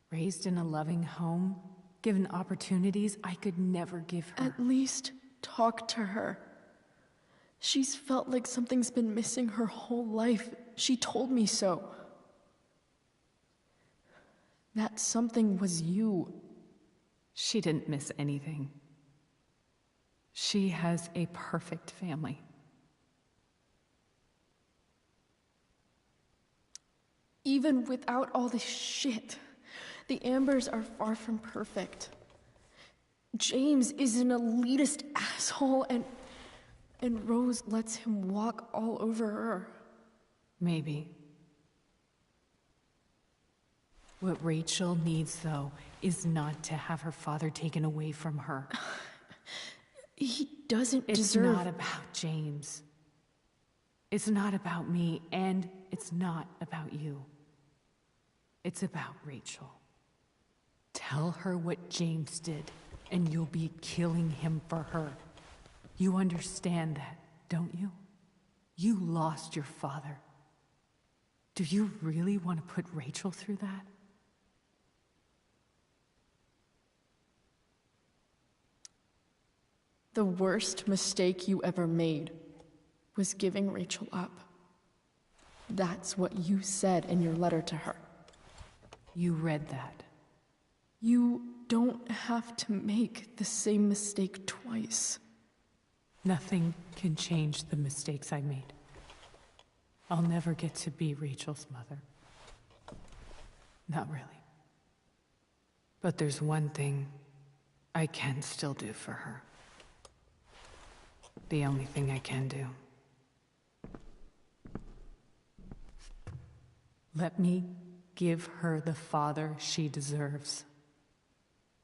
Raised in a loving home, given opportunities I could never give her. At least talk to her. She's felt like something's been missing her whole life. She told me so. That something was you. She didn't miss anything. She has a perfect family. Even without all this shit, the Ambers are far from perfect. James is an elitist asshole, and Rose lets him walk all over her. Maybe. What Rachel needs, though, is not to have her father taken away from her. He doesn't It's deserve... not about James. It's not about me, and it's not about you. It's about Rachel. Tell her what James did, and you'll be killing him for her. You understand that, don't you? You lost your father. Do you really want to put Rachel through that? The worst mistake you ever made was giving Rachel up. That's what you said in your letter to her. You read that. You don't have to make the same mistake twice. Nothing can change the mistakes I made. I'll never get to be Rachel's mother. Not really. But there's one thing I can still do for her. The only thing I can do. Let me give her the father she deserves.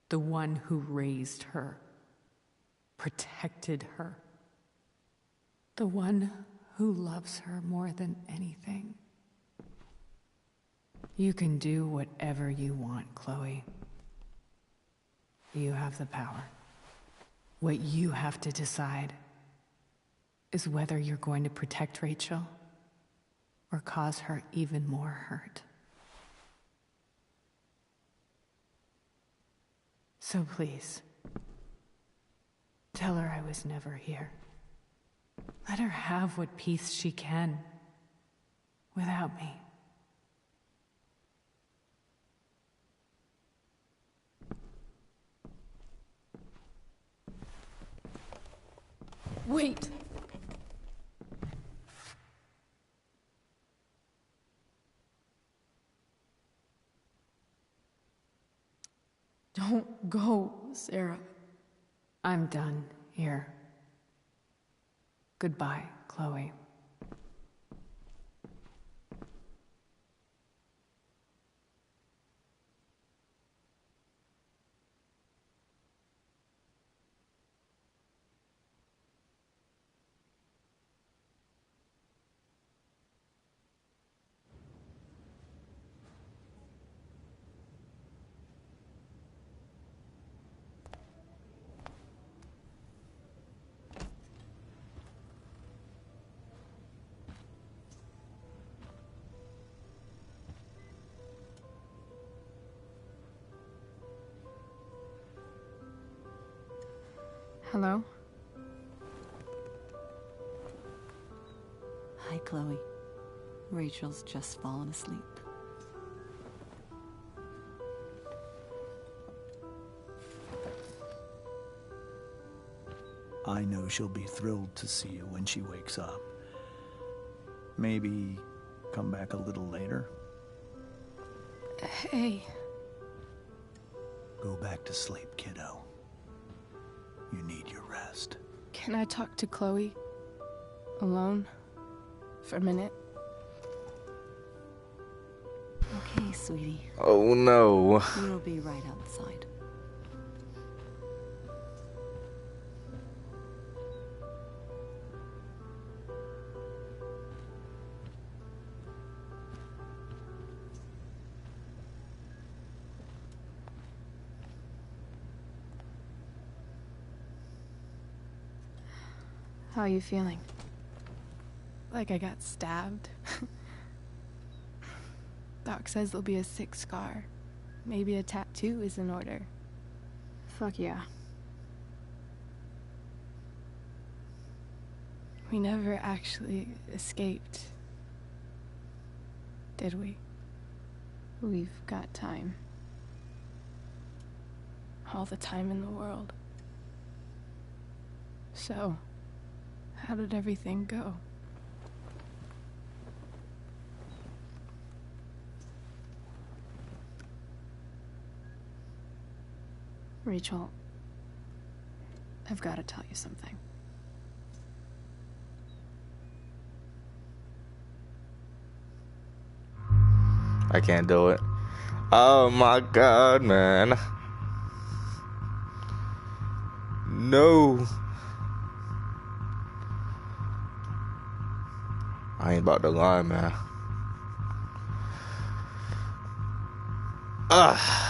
The one who raised her, protected her. The one who loves her more than anything. You can do whatever you want, Chloe. You have the power. What you have to decide is whether you're going to protect Rachel or cause her even more hurt. So please, tell her I was never here. Let her have what peace she can without me. Wait! Don't go, Sarah. I'm done here. Goodbye, Chloe. Hello? Hi, Chloe. Rachel's just fallen asleep. I know she'll be thrilled to see you when she wakes up. Maybe come back a little later? Hey. Go back to sleep, kiddo. You need your rest. Can I talk to Chloe? Alone? For a minute? Okay, sweetie. Oh no. We'll be right outside. How are you feeling? Like I got stabbed? Doc says there'll be a sick scar. Maybe a tattoo is in order. Fuck yeah. We never actually escaped, did we? We've got time. All the time in the world. So, how did everything go? Rachel, I've got to tell you something. I can't do it. Oh my god, man. No. I ain't about to lie, man. Ugh.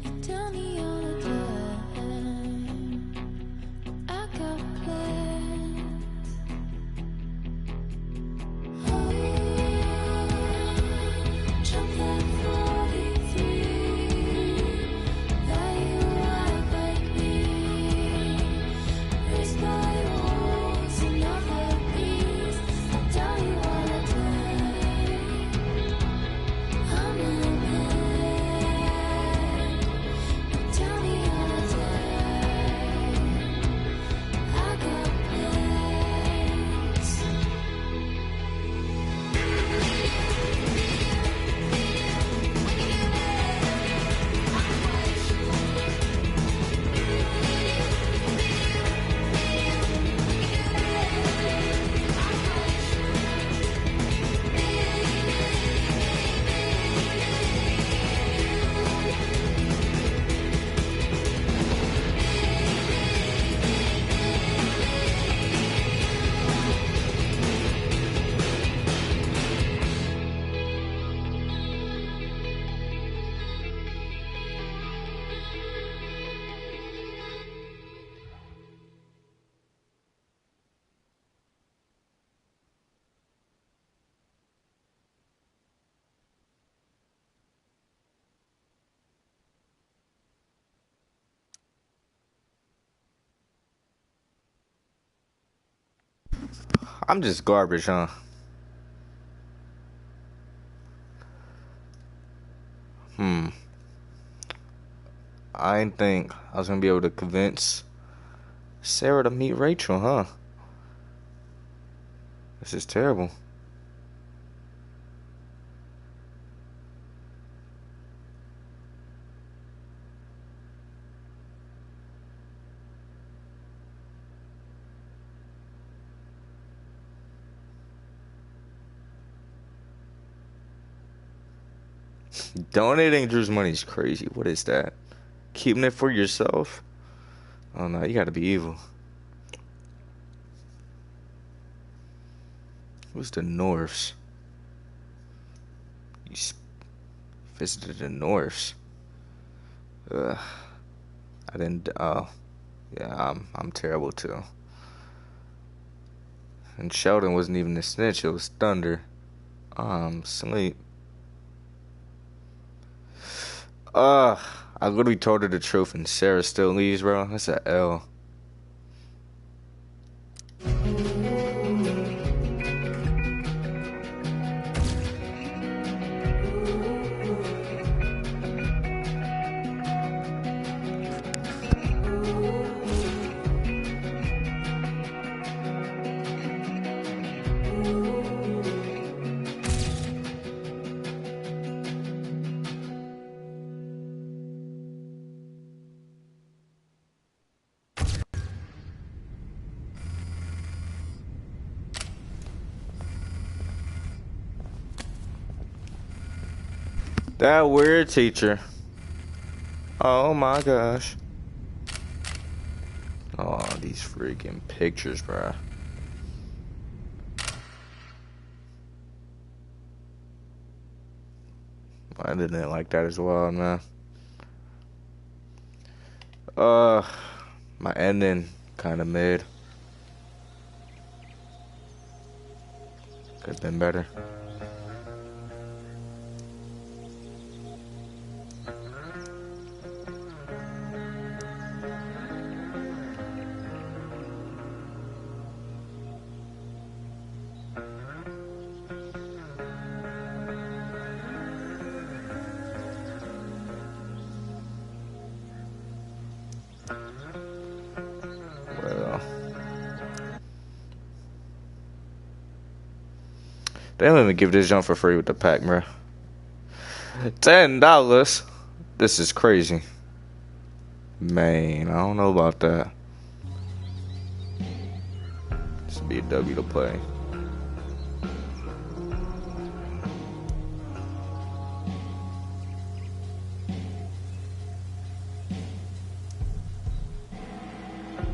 You tell me all the time I got plans. Oh, jump that 43. That you act like me. Raise my walls and never peace. I tell you all the time I'm a man. You tell me all the time I got plans. I'm just garbage, huh? I didn't think I was gonna be able to convince Sarah to meet Rachel, huh? This is terrible. Donating Drew's money is crazy. What is that? Keeping it for yourself? Oh no, you gotta be evil. Who's the Norths? You visited the Norths. Ugh. I didn't. Oh, yeah. I'm terrible too. And Sheldon wasn't even a snitch. It was Thunder. Sleep. I literally told her the truth, and Sarah still leaves, bro. That's a L. That weird teacher. Oh my gosh. Oh, these freaking pictures, bruh. I didn't like that as well, man. My ending kind of mid. Could have been better. They don't even give this jump for free with the pack, bro. $10. This is crazy. Man, I don't know about that. This would be a W to play.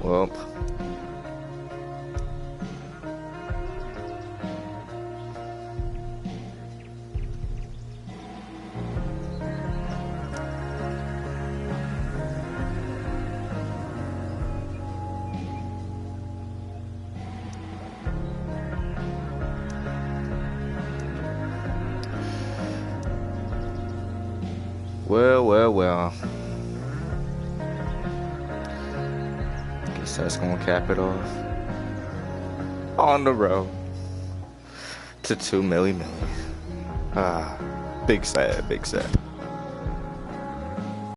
Well. Well. Guess that's gonna cap it off. On the road to 2 milli. Big sad.